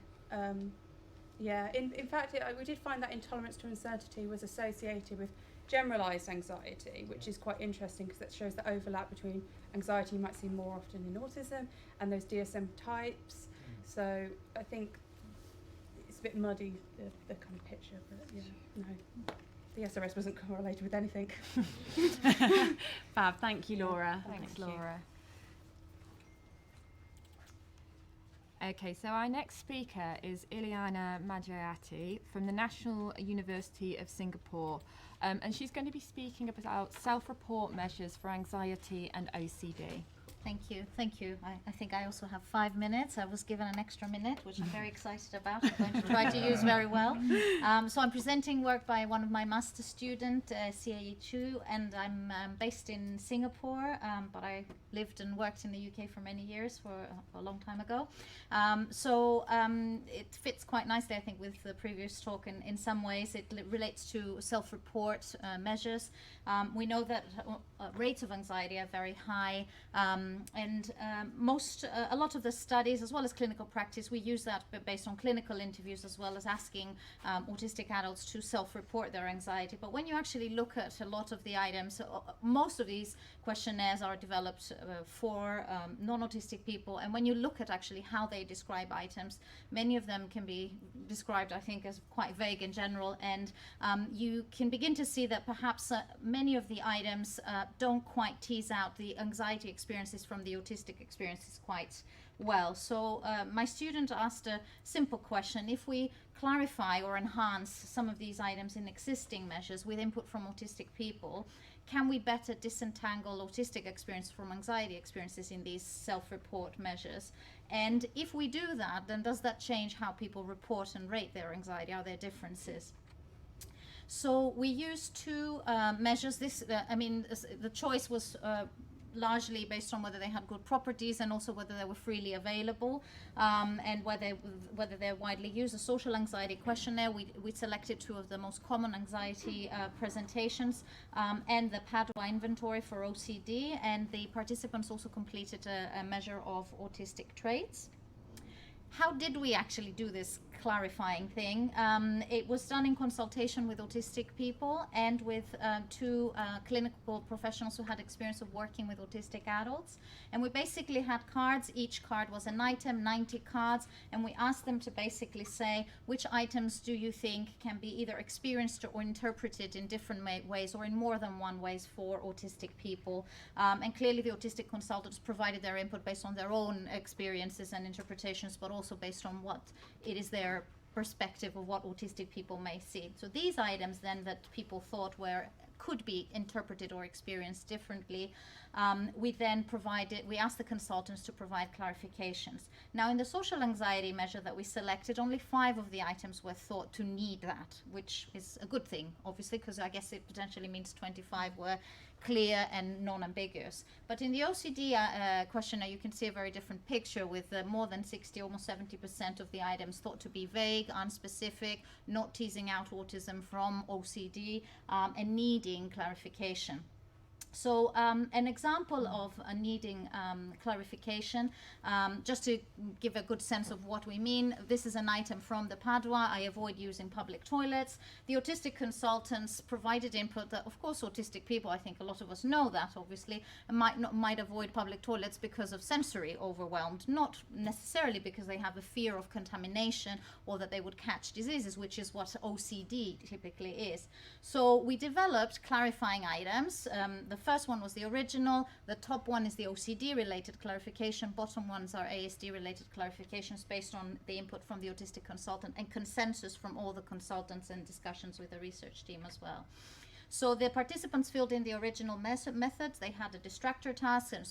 Yeah, in fact, we did find that intolerance to uncertainty was associated with generalised anxiety, which is quite interesting because that shows the overlap between anxiety you might see more often in autism and those DSM types. So I think it's a bit muddy, the kind of picture, but yeah, no. The SRS wasn't correlated with anything. Fab, thank you, Laura. Thanks, Laura. Okay, so our next speaker is Iliana Magiati from the National University of Singapore, and she's going to be speaking about self-report measures for anxiety and OCD. Thank you, thank you. I think I also have 5 minutes. I was given an extra minute, which I'm very excited about. I'm going to try to use very well. So I'm presenting work by one of my master student, CAE2, and I'm based in Singapore, but I lived and worked in the UK for many years, for a long time ago. So it fits quite nicely, I think, with the previous talk. In some ways, it relates to self-report measures. We know that rates of anxiety are very high, and a lot of the studies, as well as clinical practice, we use that based on clinical interviews, as well as asking autistic adults to self-report their anxiety. But when you actually look at a lot of the items, most of these questionnaires are developed for non-autistic people, and when you look at actually how they describe items, many of them can be described, I think, as quite vague in general, and you can begin to see that perhaps many of the items don't quite tease out the anxiety experiences from the autistic experiences quite well. So my student asked a simple question: if we clarify or enhance some of these items in existing measures with input from autistic people, can we better disentangle autistic experience from anxiety experiences in these self-report measures? And if we do that, then does that change how people report and rate their anxiety? Are there differences? So we used two measures. The choice was largely based on whether they had good properties and also whether they were freely available, and whether they're widely used. A social anxiety questionnaire, we selected two of the most common anxiety presentations, and the PADWA inventory for OCD, and the participants also completed a measure of autistic traits. How did we actually do this clarifying thing? It was done in consultation with autistic people and with two clinical professionals who had experience of working with autistic adults. And we basically had cards. Each card was an item, 90 cards, and we asked them to basically say which items do you think can be either experienced or interpreted in different ways or in more than one ways for autistic people. And clearly the autistic consultants provided their input based on their own experiences and interpretations, but also based on what it is their perspective of what autistic people may see. So these items then that people thought could be interpreted or experienced differently, we asked the consultants to provide clarifications. Now in the social anxiety measure that we selected, only 5 of the items were thought to need that, which is a good thing, obviously, because I guess it potentially means 25 were clear and non-ambiguous. But in the OCD questionnaire, you can see a very different picture with more than 60, almost 70% of the items thought to be vague, unspecific, not teasing out autism from OCD, and needing clarification. So an example of needing clarification, just to give a good sense of what we mean, this is an item from the Padua: I avoid using public toilets. The autistic consultants provided input that, of course, autistic people, I think a lot of us know that, obviously, might avoid public toilets because of sensory overwhelmed, not necessarily because they have a fear of contamination or that they would catch diseases, which is what OCD typically is. So we developed clarifying items. The first one was the original, the top one is the OCD related clarification, bottom ones are ASD related clarifications based on the input from the autistic consultant and consensus from all the consultants and discussions with the research team as well. So the participants filled in the original methods, they had a distractor task and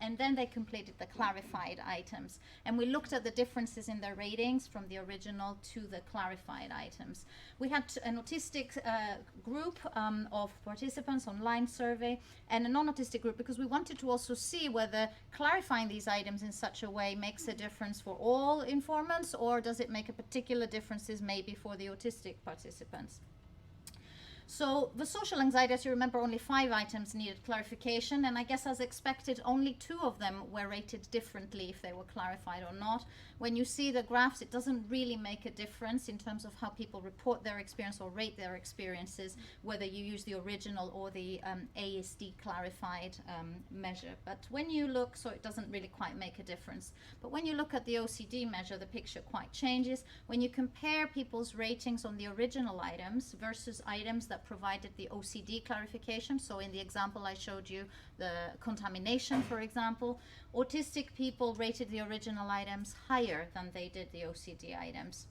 and then they completed the clarified items. And we looked at the differences in their ratings from the original to the clarified items. We had an autistic group of participants, online survey, and a non-autistic group, because we wanted to also see whether clarifying these items in such a way makes a difference for all informants, or does it make a particular differences maybe for the autistic participants. So the social anxiety, as you remember, only 5 items needed clarification, and I guess as expected, only 2 of them were rated differently if they were clarified or not. When you see the graphs, it doesn't really make a difference in terms of how people report their experience or rate their experiences, whether you use the original or the ASD clarified measure. But when you look, so it doesn't really quite make a difference. But when you look at the OCD measure, the picture quite changes. When you compare people's ratings on the original items versus items that provided the OCD clarification, so in the example I showed you, the contamination, for example, autistic people rated the original items higher than they did the OCD items.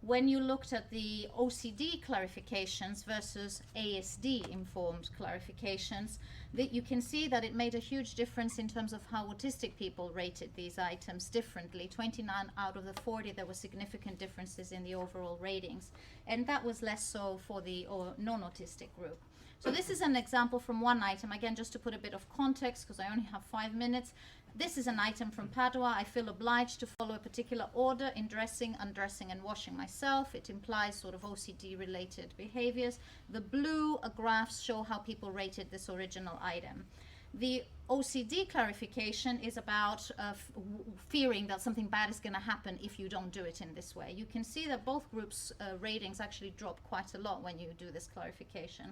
When you looked at the OCD clarifications versus ASD informed clarifications, that you can see that it made a huge difference in terms of how autistic people rated these items differently. 29 out of the 40, there were significant differences in the overall ratings, and that was less so for the non-autistic group. So this is an example from one item, again, just to put a bit of context, because I only have 5 minutes. This is an item from Padua. I feel obliged to follow a particular order in dressing, undressing, and washing myself. It implies sort of OCD-related behaviors. The blue graphs show how people rated this original item. The OCD clarification is about fearing that something bad is going to happen if you don't do it in this way. You can see that both groups' ratings actually drop quite a lot when you do this clarification.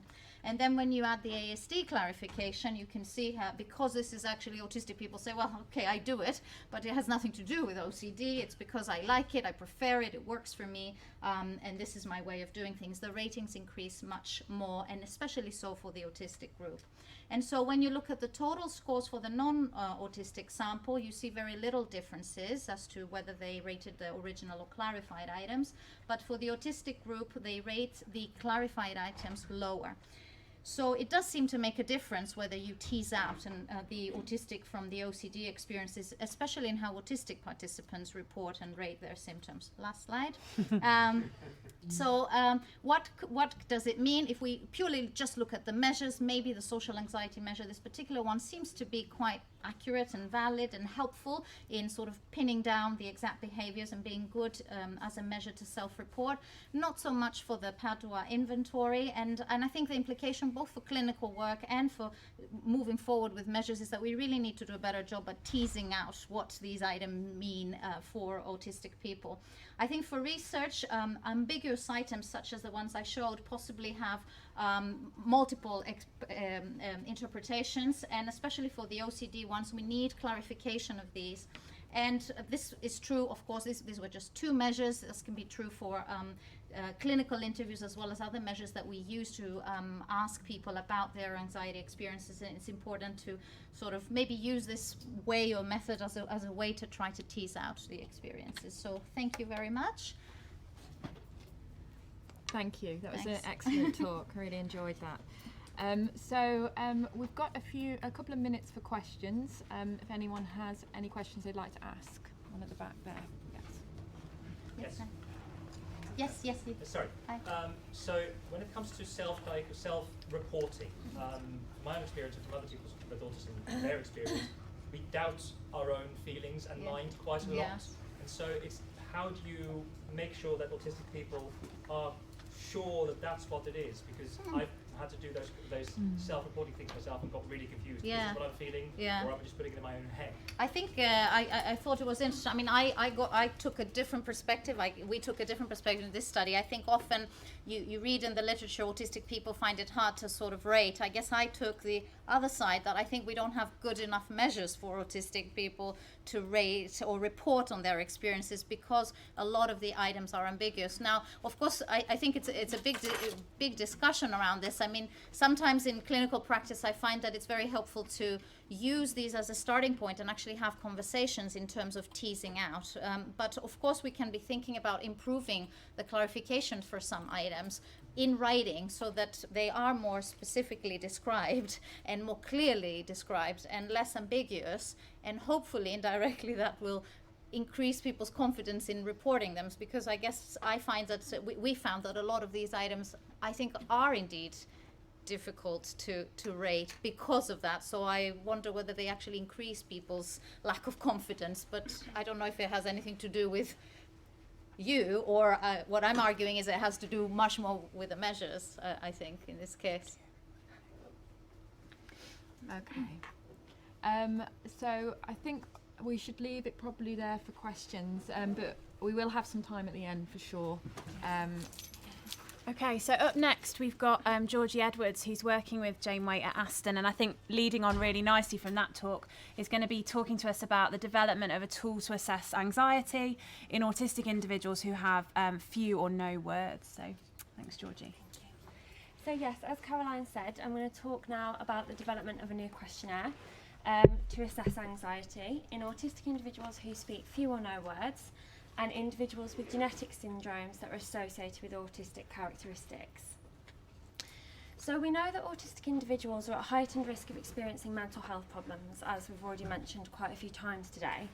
And then when you add the ASD clarification, you can see how, because this is actually autistic people say, well, okay, I do it, but it has nothing to do with OCD. It's because I like it, I prefer it, it works for me, and this is my way of doing things. The ratings increase much more, and especially so for the autistic group. And so when you look at the total scores for the non-autistic sample, you see very little differences as to whether they rated the original or clarified items. But for the autistic group, they rate the clarified items lower. So it does seem to make a difference whether you tease out the autistic from the OCD experiences, especially in how autistic participants report and rate their symptoms. Last slide. What does it mean? If we purely just look at the measures, maybe the social anxiety measure, this particular one seems to be quite accurate and valid and helpful in sort of pinning down the exact behaviors and being good as a measure to self-report. Not so much for the Padua inventory, and I think the implication both for clinical work and for moving forward with measures is that we really need to do a better job at teasing out what these items mean for autistic people. I think for research, ambiguous items such as the ones I showed possibly have multiple interpretations, and especially for the OCD ones, we need clarification of these. And this is true, of course, these were just 2 measures. This can be true for clinical interviews as well as other measures that we use to ask people about their anxiety experiences, and it's important to sort of maybe use this way or method as a way to try to tease out the experiences. So thank you very much. Thank you. That was Thanks. an excellent talk. I really enjoyed that. We've got a couple of minutes for questions. If anyone has any questions they'd like to ask, one at the back there. Yes. Yes. Sorry. Hi. So when it comes to self-reporting, my own experience and from other people with autism, their experience, we doubt our own feelings and mind quite a lot. Yes. And so it's how do you make sure that autistic people are sure that that's what it is? Because had to do those self-reporting things myself and got really confused. Yeah. Is this what I'm feeling, Yeah. or am I just putting it in my own head? I think I thought it was interesting. I mean, I took a different perspective. We took a different perspective in this study. I think often you read in the literature, autistic people find it hard to sort of rate. I guess I took the other side, that I think we don't have good enough measures for autistic people to rate or report on their experiences, because a lot of the items are ambiguous. Now, of course, I think it's a big discussion around this. I mean, sometimes in clinical practice, I find that it's very helpful to use these as a starting point and actually have conversations in terms of teasing out. But of course, we can be thinking about improving the clarification for some items in writing, so that they are more specifically described and more clearly described and less ambiguous, and hopefully indirectly that will increase people's confidence in reporting them, because I guess I find that we found that a lot of these items, I think, are indeed difficult to rate because of that. So I wonder whether they actually increase people's lack of confidence, but I don't know if it has anything to do with you, or what I'm arguing is it has to do much more with the measures, I think, in this case. Okay. So I think we should leave it probably there for questions, but we will have some time at the end for sure. Okay, so up next we've got Georgina Edwards, who's working with Jane Waite at Aston, and I think leading on really nicely from that talk is going to be talking to us about the development of a tool to assess anxiety in autistic individuals who have few or no words. So thanks, Georgie. So yes, as Caroline said, I'm going to talk now about the development of a new questionnaire to assess anxiety in autistic individuals who speak few or no words, and individuals with genetic syndromes that are associated with autistic characteristics. So we know that autistic individuals are at heightened risk of experiencing mental health problems, as we've already mentioned quite a few times today.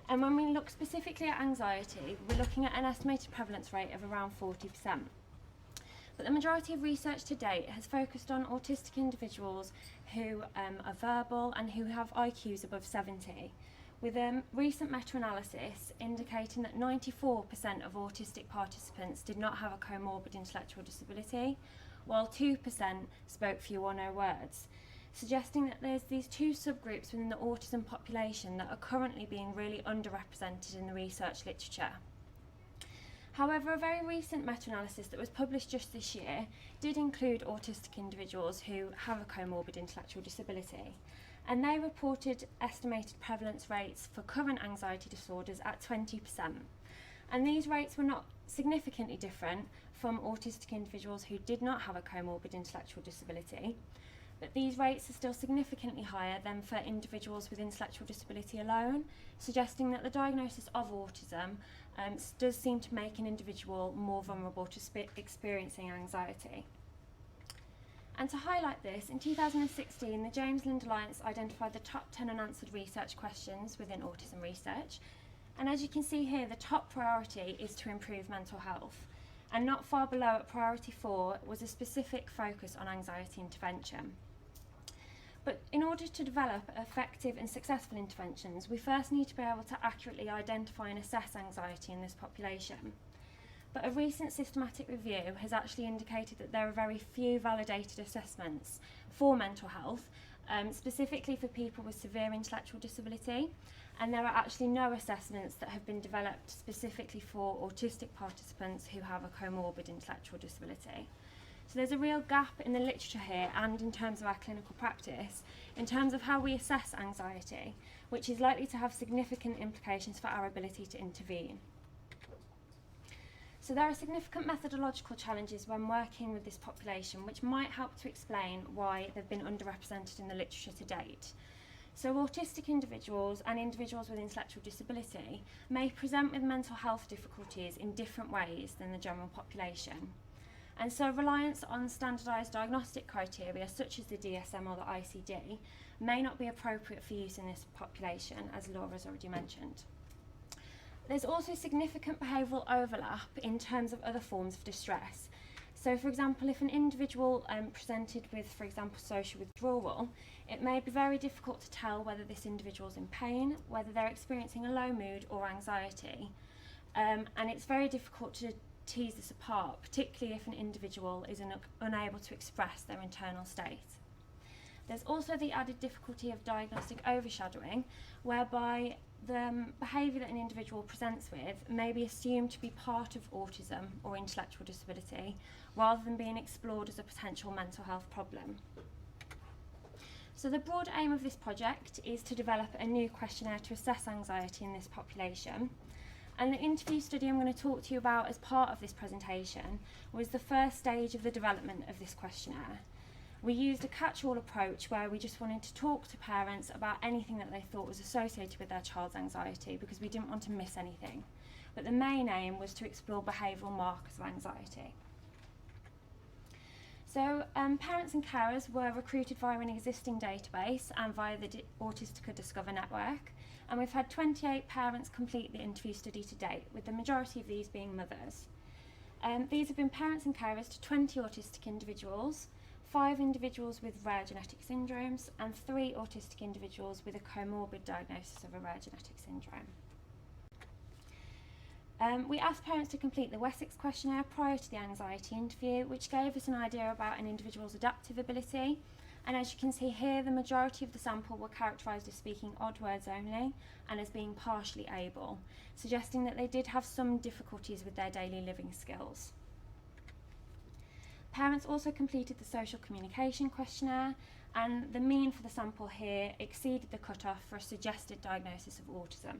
And when we look specifically at anxiety, we're looking at an estimated prevalence rate of around 40%. But the majority of research to date has focused on autistic individuals who are verbal and who have IQs above 70. With a recent meta-analysis indicating that 94% of autistic participants did not have a comorbid intellectual disability, while 2% spoke few or no words, suggesting that there's these two subgroups within the autism population that are currently being really underrepresented in the research literature. However, a very recent meta-analysis that was published just this year did include autistic individuals who have a comorbid intellectual disability, and they reported estimated prevalence rates for current anxiety disorders at 20%. And these rates were not significantly different from autistic individuals who did not have a comorbid intellectual disability, but these rates are still significantly higher than for individuals with intellectual disability alone, suggesting that the diagnosis of autism does seem to make an individual more vulnerable to experiencing anxiety. And to highlight this, in 2016, the James Lind Alliance identified the top 10 unanswered research questions within autism research. And as you can see here, the top priority is to improve mental health. And not far below at priority 4 was a specific focus on anxiety intervention. But in order to develop effective and successful interventions, we first need to be able to accurately identify and assess anxiety in this population. But a recent systematic review has actually indicated that there are very few validated assessments for mental health, specifically for people with severe intellectual disability, and there are actually no assessments that have been developed specifically for autistic participants who have a comorbid intellectual disability. So there's a real gap in the literature here and in terms of our clinical practice, in terms of how we assess anxiety, which is likely to have significant implications for our ability to intervene. So there are significant methodological challenges when working with this population, which might help to explain why they've been underrepresented in the literature to date. So autistic individuals and individuals with intellectual disability may present with mental health difficulties in different ways than the general population. And so reliance on standardised diagnostic criteria such as the DSM or the ICD may not be appropriate for use in this population, as Laura's already mentioned. There's also significant behavioural overlap in terms of other forms of distress. So for example, if an individual presented with, for example, social withdrawal, it may be very difficult to tell whether this individual's in pain, whether they're experiencing a low mood or anxiety. And it's very difficult to tease this apart, particularly if an individual is unable to express their internal state. There's also the added difficulty of diagnostic overshadowing, whereby the behaviour that an individual presents with may be assumed to be part of autism or intellectual disability, rather than being explored as a potential mental health problem. So the broad aim of this project is to develop a new questionnaire to assess anxiety in this population. And the interview study I'm going to talk to you about as part of this presentation was the first stage of the development of this questionnaire. We used a catch-all approach where we just wanted to talk to parents about anything that they thought was associated with their child's anxiety, because we didn't want to miss anything. But the main aim was to explore behavioural markers of anxiety. So parents and carers were recruited via an existing database and via the Autistica Discover network, and we've had 28 parents complete the interview study to date, with the majority of these being mothers. These have been parents and carers to 20 autistic individuals, 5 individuals with rare genetic syndromes, and 3 autistic individuals with a comorbid diagnosis of a rare genetic syndrome. We asked parents to complete the Wessex questionnaire prior to the anxiety interview, which gave us an idea about an individual's adaptive ability. And as you can see here, the majority of the sample were characterised as speaking odd words only and as being partially able, suggesting that they did have some difficulties with their daily living skills. Parents also completed the social communication questionnaire, and the mean for the sample here exceeded the cut-off for a suggested diagnosis of autism.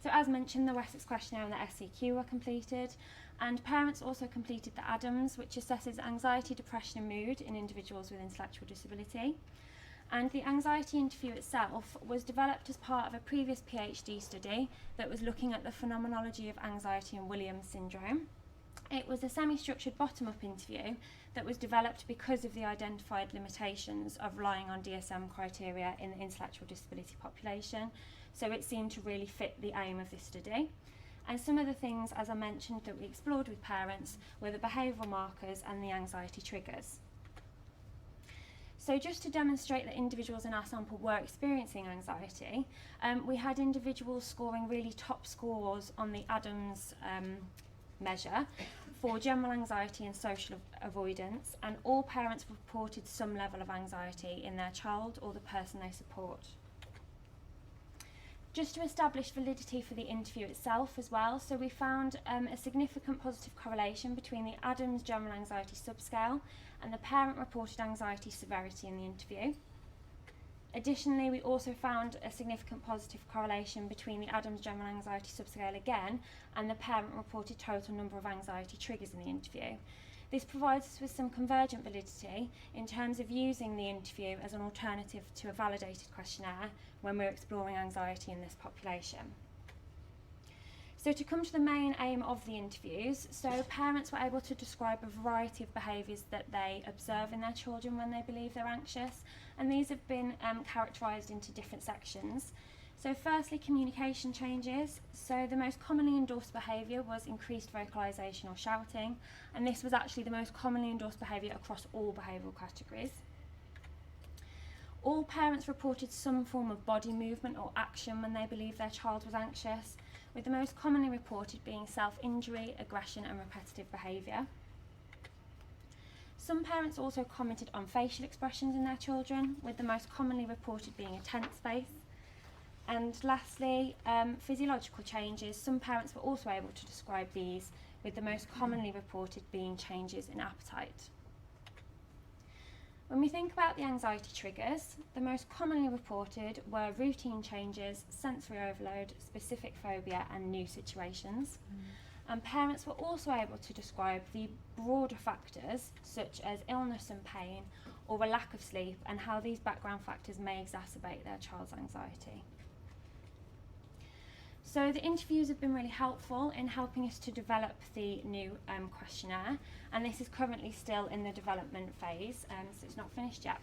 So as mentioned, the Wessex questionnaire and the SCQ were completed, and parents also completed the ADAMS, which assesses anxiety, depression and mood in individuals with intellectual disability. And the anxiety interview itself was developed as part of a previous PhD study that was looking at the phenomenology of anxiety and Williams syndrome. It was a semi-structured bottom-up interview that was developed because of the identified limitations of relying on DSM criteria in the intellectual disability population, so it seemed to really fit the aim of this study. And some of the things, as I mentioned, that we explored with parents were the behavioural markers and the anxiety triggers. So just to demonstrate that individuals in our sample were experiencing anxiety, we had individuals scoring really top scores on the ADAMS measure for general anxiety and social avoidance, and all parents reported some level of anxiety in their child or the person they support. Just to establish validity for the interview itself as well, so we found a significant positive correlation between the ADAMS general anxiety subscale and the parent reported anxiety severity in the interview. Additionally, we also found a significant positive correlation between the ADAMS general anxiety subscale again and the parent reported total number of anxiety triggers in the interview. This provides us with some convergent validity in terms of using the interview as an alternative to a validated questionnaire when we're exploring anxiety in this population. So to come to the main aim of the interviews, so parents were able to describe a variety of behaviours that they observe in their children when they believe they're anxious, and these have been characterised into different sections. So firstly, communication changes. So the most commonly endorsed behaviour was increased vocalisation or shouting, and this was actually the most commonly endorsed behaviour across all behavioural categories. All parents reported some form of body movement or action when they believed their child was anxious, with the most commonly reported being self-injury, aggression and repetitive behaviour. Some parents also commented on facial expressions in their children, with the most commonly reported being a tense face. And lastly, physiological changes. Some parents were also able to describe these, with the most commonly reported being changes in appetite. When we think about the anxiety triggers, the most commonly reported were routine changes, sensory overload, specific phobia and new situations. And parents were also able to describe the broader factors such as illness and pain or a lack of sleep, and how these background factors may exacerbate their child's anxiety. So the interviews have been really helpful in helping us to develop the new questionnaire, and this is currently still in the development phase, so it's not finished yet.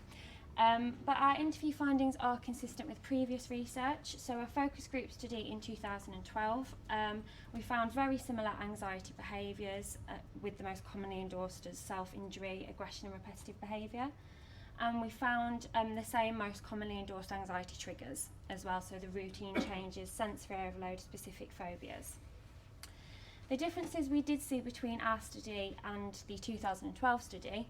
But our interview findings are consistent with previous research. So a focus group study in 2012, we found very similar anxiety behaviours with the most commonly endorsed as self-injury, aggression and repetitive behaviour. And we found the same most commonly endorsed anxiety triggers as well, so the routine changes, sensory overload, specific phobias. The differences we did see between our study and the 2012 study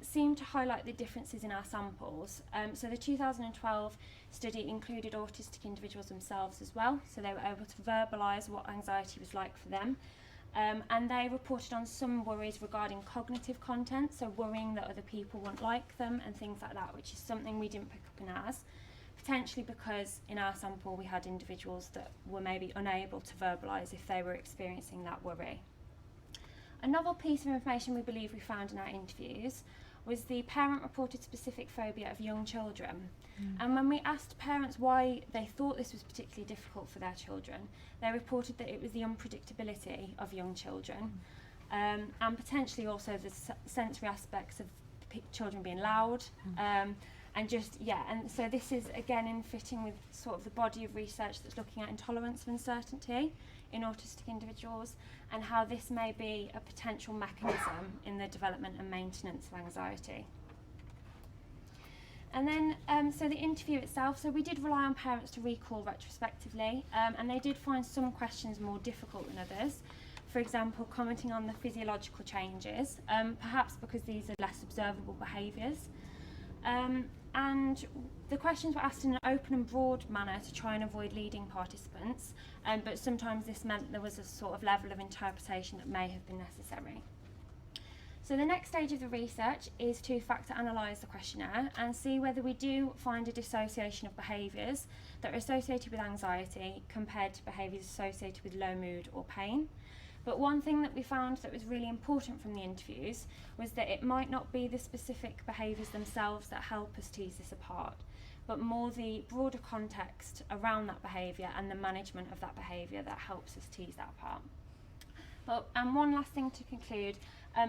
seem to highlight the differences in our samples. So the 2012 study included autistic individuals themselves as well, so they were able to verbalise what anxiety was like for them. And they reported on some worries regarding cognitive content, so worrying that other people won't like them and things like that, which is something we didn't pick up in ours, potentially because in our sample we had individuals that were maybe unable to verbalise if they were experiencing that worry. A novel piece of information we believe we found in our interviews was the parent-reported specific phobia of young children. And when we asked parents why they thought this was particularly difficult for their children, they reported that it was the unpredictability of young children, and potentially also the sensory aspects of children being loud, and just, and so this is again in fitting with sort of the body of research that's looking at intolerance of uncertainty in autistic individuals, and how this may be a potential mechanism in the development and maintenance of anxiety. And then, so the interview itself, so we did rely on parents to recall retrospectively, and they did find some questions more difficult than others. For example, commenting on the physiological changes, perhaps because these are less observable behaviours. And the questions were asked in an open and broad manner to try and avoid leading participants, but sometimes this meant there was a sort of level of interpretation that may have been necessary. So the next stage of the research is to factor analyse the questionnaire and see whether we do find a dissociation of behaviours that are associated with anxiety compared to behaviours associated with low mood or pain. But one thing that we found that was really important from the interviews was that it might not be the specific behaviours themselves that help us tease this apart, but more the broader context around that behaviour and the management of that behaviour that helps us tease that apart. And one last thing to conclude,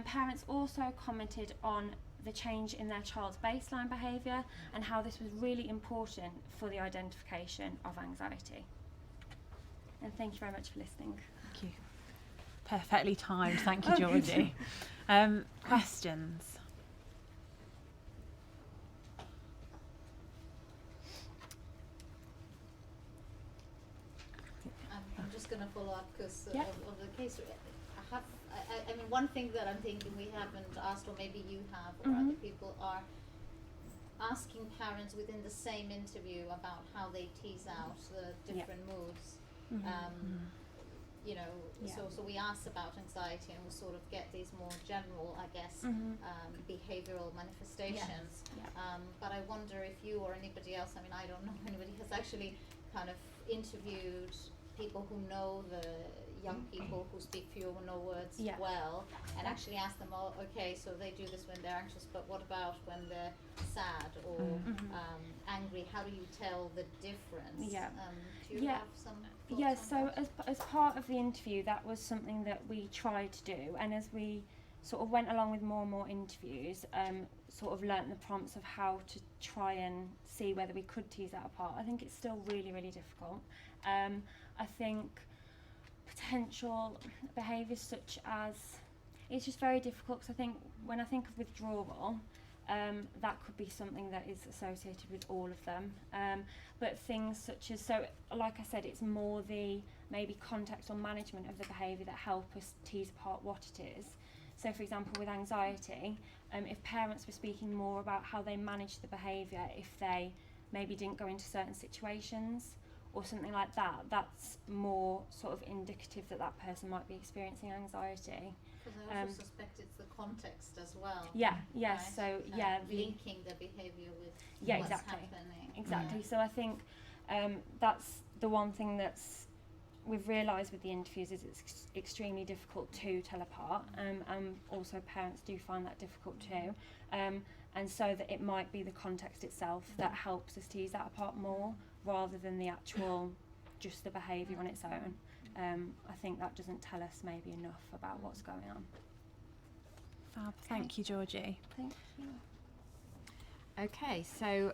parents also commented on the change in their child's baseline behaviour and how this was really important for the identification of anxiety. And thank you very much for listening. Thank you. Perfectly timed. Thank you, Georgie. Questions? I'm just going to follow up because of the case. I mean, one thing that I'm thinking we haven't asked, or maybe you have, or other people, are asking parents within the same interview about how they tease out the different moods. You know, so we asked about anxiety and we sort of get these more general, I guess, behavioural manifestations. But I wonder if you or anybody else, I mean, I don't know if anybody has actually kind of interviewed people who know the young people who speak few or no words well, and actually ask them, oh, okay, so they do this when they're anxious, but what about when they're sad or angry? How do you tell the difference? Do you have some thoughts on so that? as part of the interview, that was something that we tried to do, and as we sort of went along with more and more interviews, sort of learnt the prompts of how to try and see whether we could tease that apart. I think it's still really, really difficult. I think potential behaviours such as, it's just very difficult because I think when I think of withdrawal, that could be something that is associated with all of them. But things such as, so like I said, it's more the maybe context or management of the behaviour that help us tease apart what it is. So for example, with anxiety, if parents were speaking more about how they manage the behaviour, if they maybe didn't go into certain situations or something like that, that's more sort of indicative that that person might be experiencing anxiety. Because I also suspect it's the context as well. Right? So linking the behaviour with what's happening. Exactly. So I think that's the one thing that's we've realised with the interviews is it's extremely difficult to tell apart, and also parents do find that difficult too, and so that it might be the context itself that helps us tease that apart more rather than the actual just the behaviour on its own. I think that doesn't tell us maybe enough about what's going on. Fab. Thank you, Georgie. Thank you. Okay, so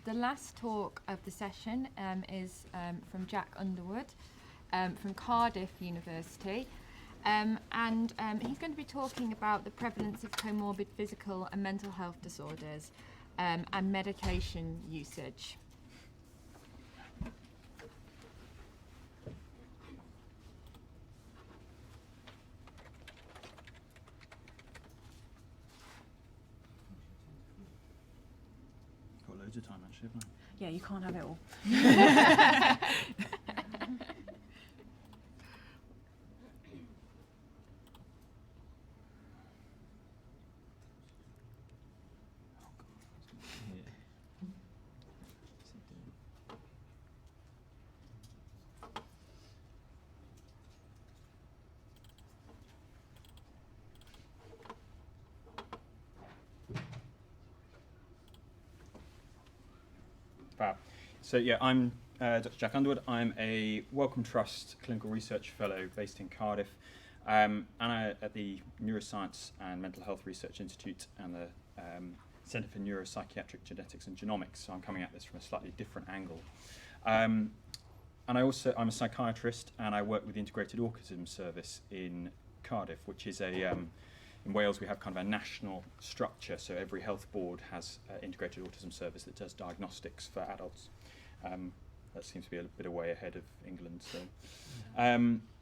the last talk of the session is from Jack Underwood from Cardiff University, and he's going to be talking about the prevalence of co-morbid physical and mental health disorders and medication usage. of time, actually, haven't I? Yeah, you can't have it all. Fab. So yeah, I'm Dr. Jack Underwood. I'm a Wellcome Trust Clinical Research Fellow based in Cardiff, and I at the Neuroscience and Mental Health Research Institute and the Centre for Neuropsychiatric Genetics and Genomics. So I'm coming at this from a slightly different angle. And I'm a psychiatrist, and I work with the Integrated Autism Service in Cardiff, which is a in Wales we have kind of a national structure, so every health board has an integrated autism service that does diagnostics for adults. That seems to be a bit of way ahead of England.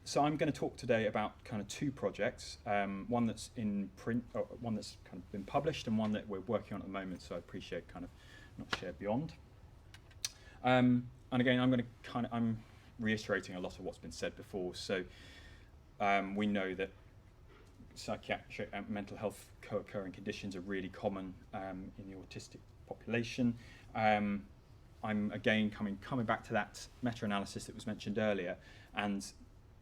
So I'm going to talk today about kind of two projects, one that's in print, or one that's kind of been published, and one that we're working on at the moment, so I appreciate kind of not shared beyond. And again, I'm reiterating a lot of what's been said before. So we know that psychiatric and mental health co-occurring conditions are really common in the autistic population. I'm again coming back to that meta-analysis that was mentioned earlier, and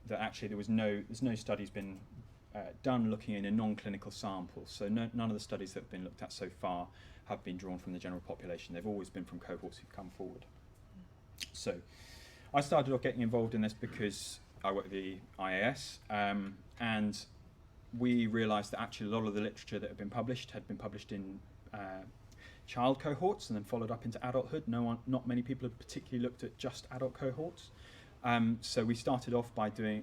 that actually there's no studies been done looking in a non-clinical sample. So none of the studies that have been looked at so far have been drawn from the general population. They've always been from cohorts who've come forward. So I started off getting involved in this because I work at the IAS, and we realised that actually a lot of the literature that had been published in child cohorts and then followed up into adulthood. Not many people had particularly looked at just adult cohorts. So we started off by doing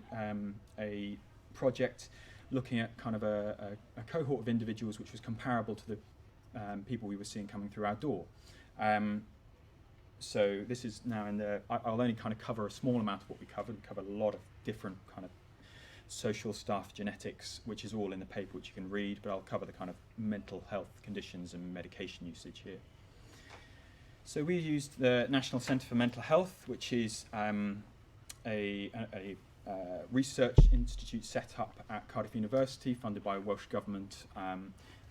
a project looking at kind of a cohort of individuals which was comparable to the people we were seeing coming through our door. So this is now I'll only kind of cover a small amount of what we covered. We covered a lot of different kind of social stuff, genetics, which is all in the paper which you can read, but I'll cover the kind of mental health conditions and medication usage here. So we used the National Centre for Mental Health, which is a research institute set up at Cardiff University, funded by Welsh Government,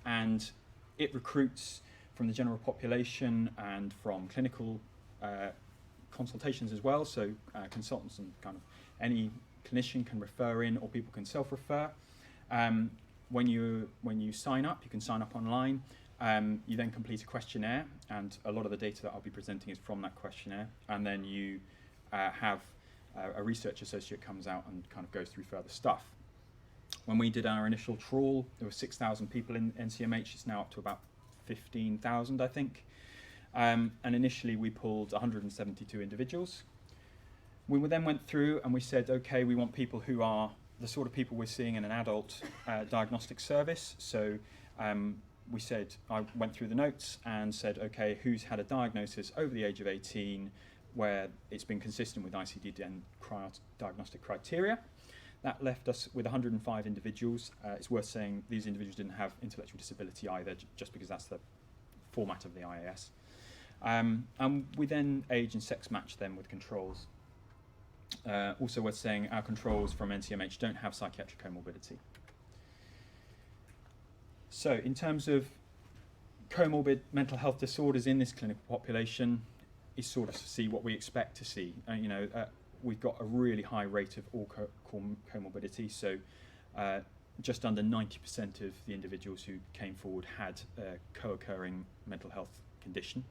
and it recruits from the general population and from clinical consultations as well, so consultants and kind of any clinician can refer in, or people can self-refer. When you sign up, you can sign up online. You then complete a questionnaire, and a lot of the data that I'll be presenting is from that questionnaire. And then you have a research associate comes out and kind of goes through further stuff. When we did our initial trawl, there were 6,000 people in NCMH. It's now up to about 15,000, I think. And initially we pulled 172 individuals. We then went through and we said, okay, we want people who are the sort of people we're seeing in an adult diagnostic service. So we said, I went through the notes and said, okay, who's had a diagnosis over the age of 18 where it's been consistent with ICD-10 diagnostic criteria. That left us with 105 individuals. It's worth saying these individuals didn't have intellectual disability either, just because that's the format of the IAS. And we then age and sex matched them with controls. Also worth saying our controls from NCMH don't have psychiatric comorbidity. So in terms of comorbid mental health disorders in this clinical population, is sort of see what we expect to see. We've got a really high rate of all comorbidity, so just under 90% of the individuals who came forward had a co-occurring mental health condition.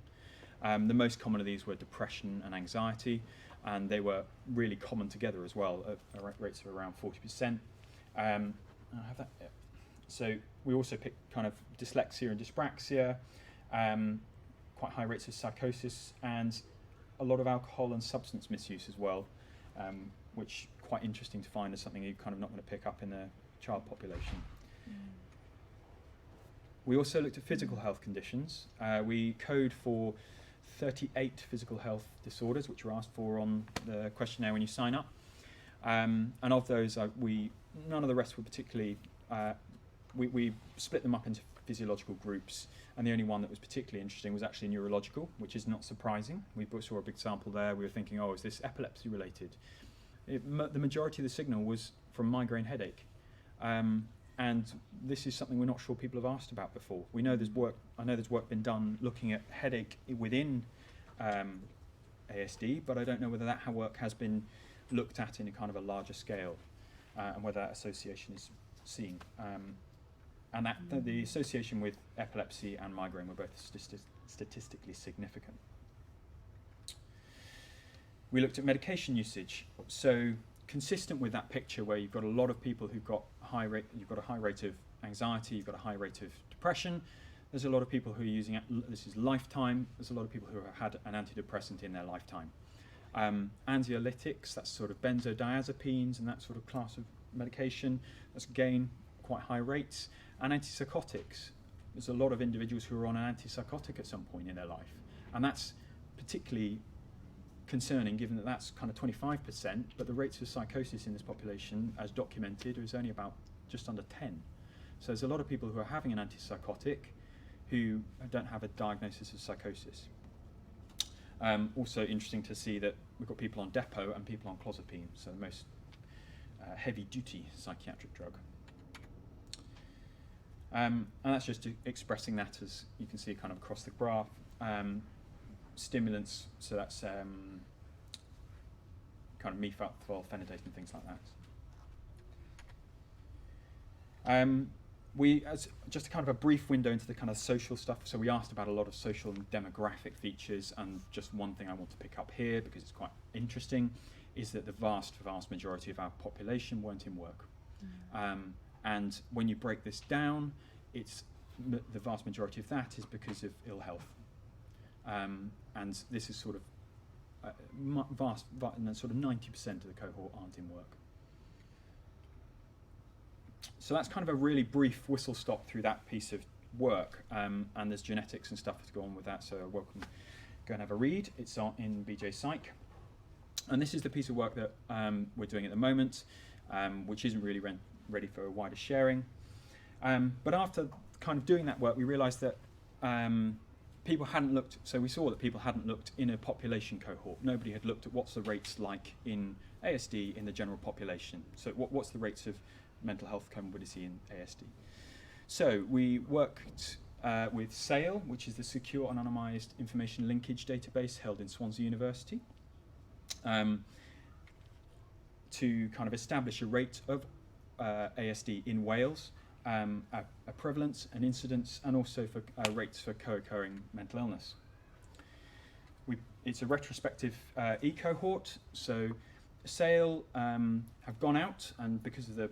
The most common of these were depression and anxiety, and they were really common together as well, at rates of around 40%. I have that. Yeah. So we also picked kind of dyslexia and dyspraxia, quite high rates of psychosis, and a lot of alcohol and substance misuse as well, which quite interesting to find as something you're kind of not going to pick up in the child population. We also looked at physical health conditions. We code for 38 physical health disorders, which were asked for on the questionnaire when you sign up. And of those, none of the rest were particularly, we split them up into physiological groups, and the only one that was particularly interesting was actually neurological, which is not surprising. We saw a big sample there. We were thinking, oh, is this epilepsy related? The majority of the signal was from migraine headache. And this is something we're not sure people have asked about before. We know there's work, I know there's work been done looking at headache within ASD, but I don't know whether that work has been looked at in a kind of a larger scale, and whether that association is seen. And that the association with epilepsy and migraine were both statistically significant. We looked at medication usage. So consistent with that picture where you've got a lot of people who've got you've got a high rate of anxiety, you've got a high rate of depression, there's a lot of people who are using, this is lifetime, there's a lot of people who have had an antidepressant in their lifetime. Anxiolytics, that's sort of benzodiazepines and that sort of class of medication, that's again quite high rates. And antipsychotics, there's a lot of individuals who are on an antipsychotic at some point in their life. And that's particularly concerning given that that's kind of 25%, but the rates of psychosis in this population, as documented, is only about just under 10. So there's a lot of people who are having an antipsychotic who don't have a diagnosis of psychosis. Also interesting to see that we've got people on depot and people on clozapine, so the most heavy-duty psychiatric drug. And that's just expressing that, as you can see kind of across the graph. Stimulants, so that's kind of methylphenidate and things like that. Just a kind of a brief window into the kind of social stuff. So we asked about a lot of social and demographic features, and just one thing I want to pick up here because it's quite interesting is that the vast majority of our population weren't in work. And when you break this down, it's the vast majority of that is because of ill health. And this is sort of and sort of 90% of the cohort aren't in work. So that's kind of a really brief whistle stop through that piece of work, and there's genetics and stuff to go on with that, so welcome, go and have a read. It's in BJ Psych. And this is the piece of work that we're doing at the moment, which isn't really ready for a wider sharing. But after kind of doing that work, we realised that people hadn't looked, so we saw that people hadn't looked in a population cohort. Nobody had looked at what's the rates like in ASD in the general population. So what's the rates of mental health comorbidity in ASD. So we worked with SAIL, which is the Secure Anonymised Information Linkage Database held in Swansea University, to kind of establish a rate of ASD in Wales, a prevalence, an incidence, and also for rates for co-occurring mental illness. It's a retrospective e-cohort, so SAIL have gone out, and because of the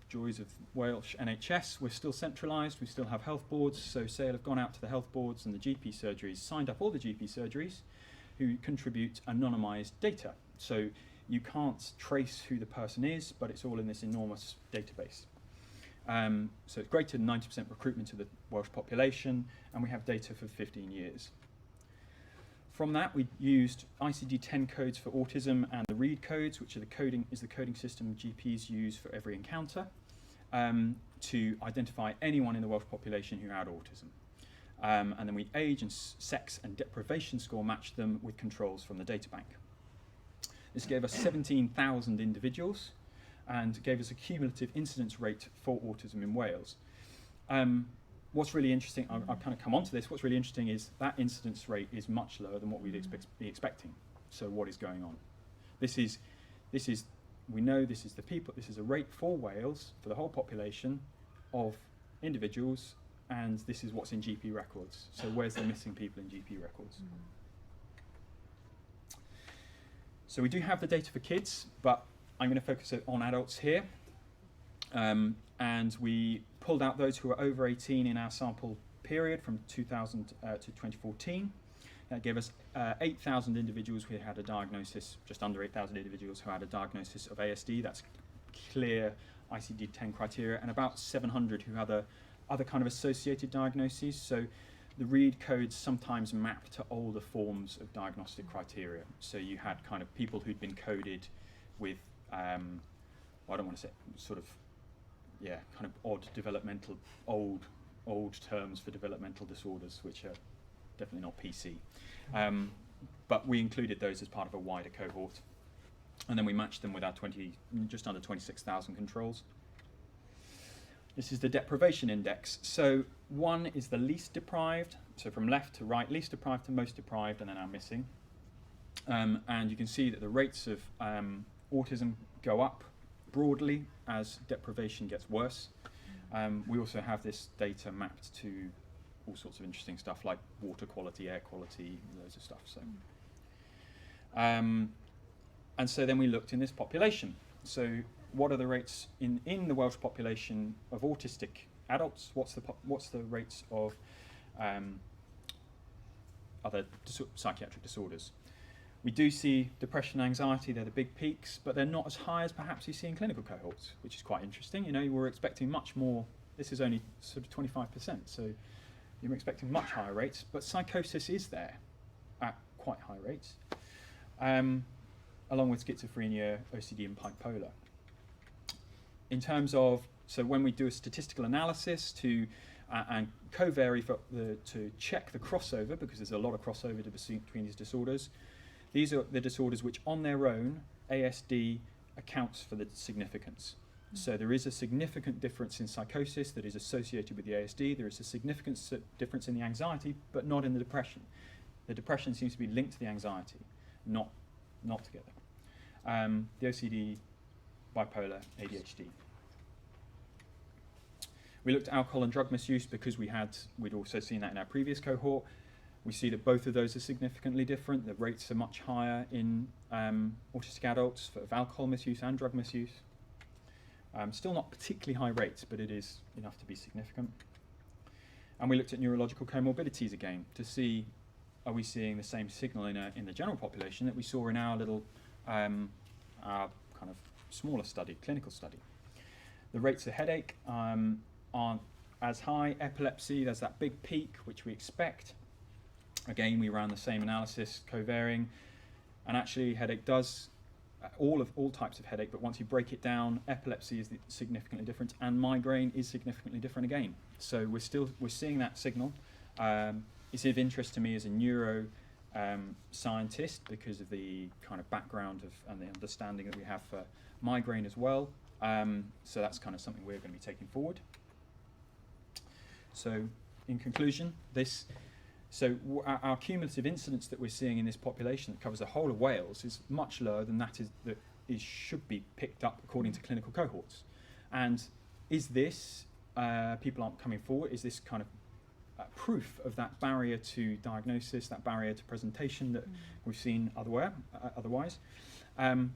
joys of Welsh NHS, we're still centralised, we still have health boards, so SAIL have gone out to the health boards and the GP surgeries, signed up all the GP surgeries who contribute anonymised data. So you can't trace who the person is, but it's all in this enormous database. So it's greater than 90% recruitment of the Welsh population, and we have data for 15 years. From that, we used ICD-10 codes for autism and the READ codes, which are the coding system GPs use for every encounter, to identify anyone in the Welsh population who had autism. And then we age and sex and deprivation score matched them with controls from the data bank. This gave us 17,000 individuals and gave us a cumulative incidence rate for autism in Wales. What's really interesting, I'll kind of come on to this, what's really interesting is that incidence rate is much lower than what we'd be expecting. So what is going on? We know this is a rate for Wales, for the whole population of individuals, and this is what's in GP records. So where's the missing people in GP records? So we do have the data for kids, but I'm going to focus on adults here. And we pulled out those who were over 18 in our sample period from 2000 to 2014. That gave us 8,000 individuals who had a diagnosis, just under 8,000 individuals who had a diagnosis of ASD. That's clear ICD-10 criteria, and about 700 who had other kind of associated diagnoses. So the READ codes sometimes map to older forms of diagnostic criteria. So you had kind of people who'd been coded with, I don't want to say, sort of, kind of odd developmental old old terms for developmental disorders, which are definitely not PC. But we included those as part of a wider cohort. And then we matched them with our just under 26,000 controls. This is the deprivation index. So 1 is the least deprived, so from left to right, least deprived to most deprived, and then our missing. And you can see that the rates of autism go up broadly as deprivation gets worse. We also have this data mapped to all sorts of interesting stuff like water quality, air quality, loads of stuff. So, and so then we looked in this population. So what are the rates in the Welsh population of autistic adults? What's the rates of other psychiatric disorders? We do see depression and anxiety, they're the big peaks, but they're not as high as perhaps you see in clinical cohorts, which is quite interesting. You know, we're expecting much more. This is only sort of 25%, so you're expecting much higher rates, but psychosis is there at quite high rates, along with schizophrenia, OCD and bipolar. In terms of, so when we do a statistical analysis to and co-vary to check the crossover, because there's a lot of crossover between these disorders. These are the disorders which on their own, ASD accounts for the significance. So there is a significant difference in psychosis that is associated with the ASD. There is a significant difference in the anxiety, but not in the depression. The depression seems to be linked to the anxiety, not together. The OCD, bipolar, ADHD. We looked at alcohol and drug misuse because we'd also seen that in our previous cohort. We see that both of those are significantly different. The rates are much higher in autistic adults of alcohol misuse and drug misuse. Still not particularly high rates, but it is enough to be significant. And we looked at neurological comorbidities again to see, are we seeing the same signal in the general population that we saw in our little, our kind of smaller study, clinical study. The rates of headache aren't as high. Epilepsy, there's that big peak, which we expect. Again, we ran the same analysis, co-varying, and actually headache does, all types of headache, but once you break it down, epilepsy is significantly different, and migraine is significantly different again. So we're seeing that signal. It's of interest to me as a neuro scientist because of the kind of background and the understanding that we have for migraine as well. So that's kind of something we're going to be taking forward. So in conclusion, our cumulative incidence that we're seeing in this population that covers the whole of Wales is much lower than that should be picked up according to clinical cohorts. And is this, people aren't coming forward, is this kind of proof of that barrier to diagnosis, that barrier to presentation that we've seen otherwise?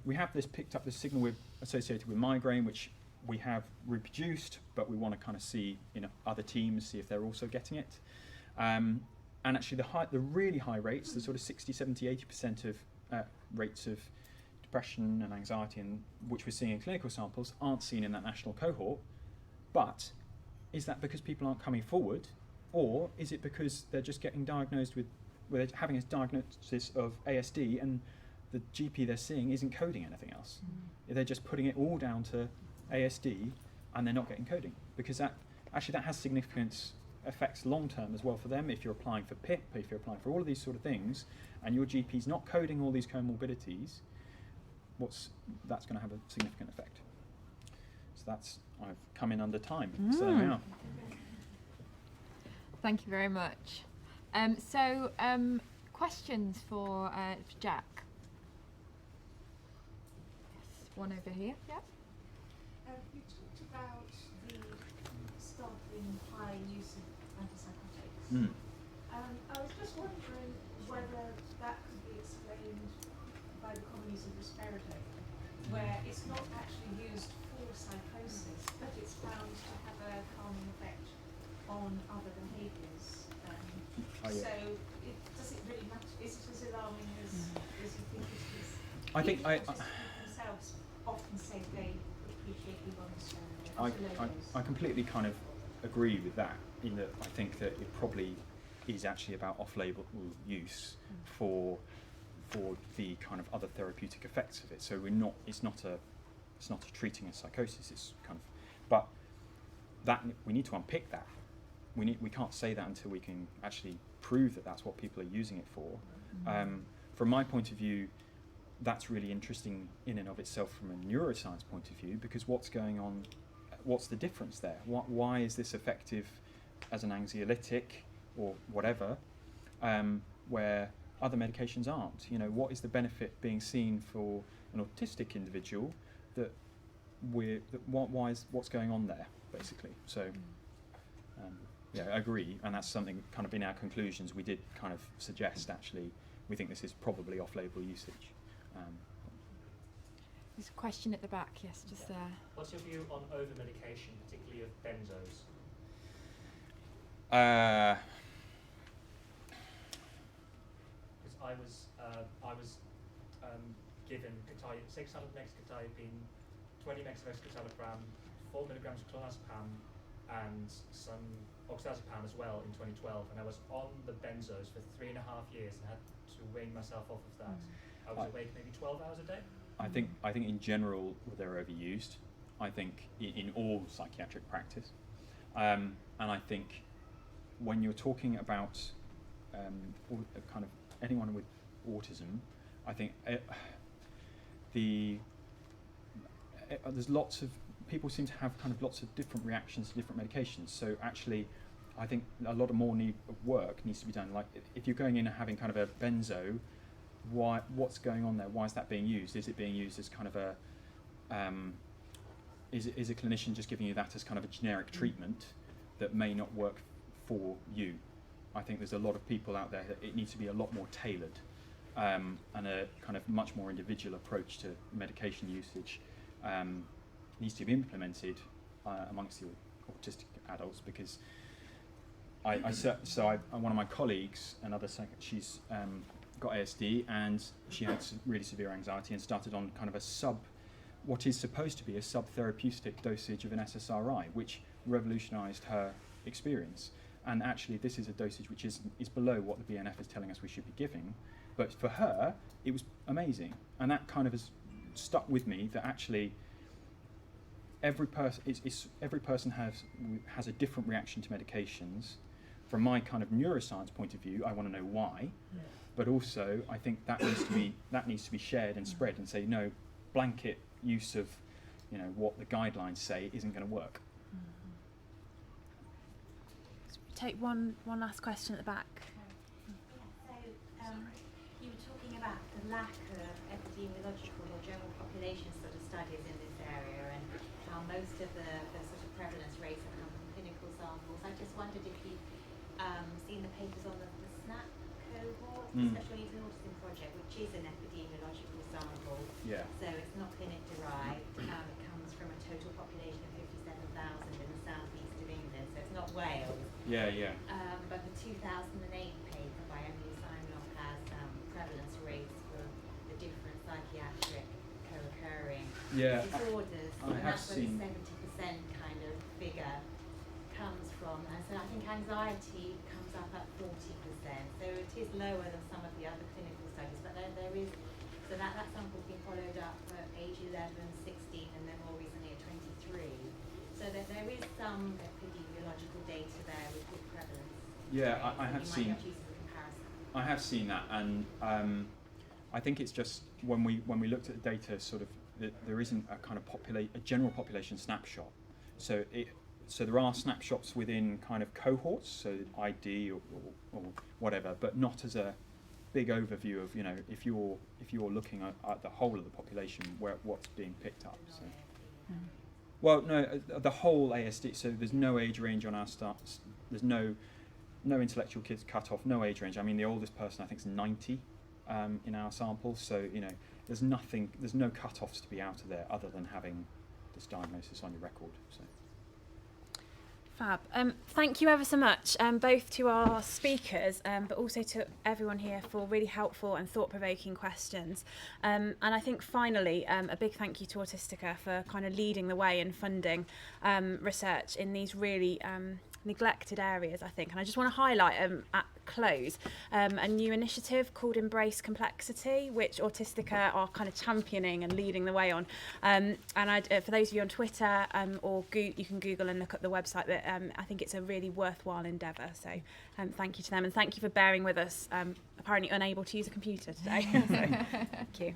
We have picked up this signal associated with migraine, which we have reproduced, but we want to kind of see in other teams, see if they're also getting it. And actually the really high rates, the sort of 60, 70, 80% of rates of depression and anxiety, which we're seeing in clinical samples, aren't seen in that national cohort. But is that because people aren't coming forward, or is it because they're just getting diagnosed with having a diagnosis of ASD and the GP they're seeing isn't coding anything else? They're just putting it all down to ASD and they're not getting coding, because that has significant effects long term as well for them. If you're applying for PIP, if you're applying for all of these sort of things, and your GP's not coding all these comorbidities, that's going to have a significant effect. So I've come in under time. So there we are. Thank you very much. Questions for Jack? Yes, one over here. Yep. You talked about the startling high use of antipsychotics. I was just wondering whether that could be explained by the common use of risperidone, where it's not actually used for psychosis, but it's found to have a calming effect on other behaviours. So does it really matter? Is it as alarming as you think it is? I think themselves often say they appreciate the one. I completely kind of agree with that, in that I think that it probably is actually about off-label use for the kind of other therapeutic effects of it. So it's not a treating a psychosis. It's kind of, but that we need to unpick that, we can't say that until we can actually prove that that's what people are using it for. From my point of view, that's really interesting in and of itself from a neuroscience point of view, because what's going on, what's the difference there? Why is this effective as an anxiolytic or whatever, where other medications aren't? You know, what is the benefit being seen for an autistic individual what's going on there, basically? So, yeah, I agree, and that's something kind of in our conclusions we did kind of suggest, actually, we think this is probably off-label usage. There's a question at the back, yes, just there. What's your view on over-medication, particularly of benzos? Because I was given 600 mg-quetiapine, 20 mg-escitalopram, 4 milligrams of clonazepam, and some oxazepam as well in 2012, and I was on the benzos for 3.5 years and had to wean myself off of that. I was awake maybe 12 hours a day. I think in general they're overused. I think in all psychiatric practice, and I think when you're talking about kind of anyone with autism, I think there's lots of people seem to have kind of lots of different reactions to different medications. So actually, I think a lot of more work needs to be done. Like if you're going in and having kind of a benzo, what's going on there? Why is that being used? Is it being used as kind of a is a clinician just giving you that as kind of a generic treatment that may not work for you? I think there's a lot of people out there that it needs to be a lot more tailored, and a kind of much more individual approach to medication usage needs to be implemented amongst the autistic adults, because one of my colleagues, another she's got ASD and she had really severe anxiety and started on kind of what is supposed to be a sub-therapeutic dosage of an SSRI, which revolutionised her experience. And actually this is a dosage which is below what the BNF is telling us we should be giving, but for her it was amazing. And that kind of has stuck with me, that actually every person has a different reaction to medications. From my kind of neuroscience point of view, I want to know why, but also I think that needs to be shared and spread, and say no, blanket use of what the guidelines say isn't going to work. Take one last question at the back. So you were talking about the lack of epidemiological or general population sort of studies in this area, and how most of the sort of prevalence rates have come from clinical samples. I just wondered if you've seen the papers on the SNAP cohort, the Special Needs and Autism Project, which is an epidemiological sample. Yeah. So it's not clinic derived. It comes from a total population of 57,000 in the southeast of England, so it's not Wales. Yeah, yeah. But the 2008 paper by Emily Simenoff has prevalence rates for the different psychiatric co-occurring disorders. And that's where the 70% kind of figure comes from. And so I think anxiety comes up at 40%. So it is lower than some of the other clinical studies, but there is, so that sample's been followed up at age 11, 16, and then more recently at 23. So that there is some epidemiological data there with good prevalence. Yeah, I have seen that, and I think it's just when we looked at the data, sort of there isn't a kind of a general population snapshot. So there are snapshots within kind of cohorts, so ID or whatever, but not as a big overview of if you're looking at the whole of the population what's being picked up. So. Well, no, the whole ASD. So there's no age range on our stats. There's no intellectual kids cut off. No age range. I mean, the oldest person I think is 90 in our sample. So there's nothing. There's no cut-offs to be out of there other than having this diagnosis on your record. So. Fab. Thank you ever so much, both to our speakers, but also to everyone here for really helpful and thought-provoking questions. And I think finally, a big thank you to Autistica for kind of leading the way in funding research in these really neglected areas, I think, and I just want to highlight at close a new initiative called Embrace Complexity, which Autistica are kind of championing and leading the way on. And for those of you on Twitter or you can Google and look up the website, but I think it's a really worthwhile endeavour. So thank you to them, and thank you for bearing with us, apparently unable to use a computer today. So, thank you.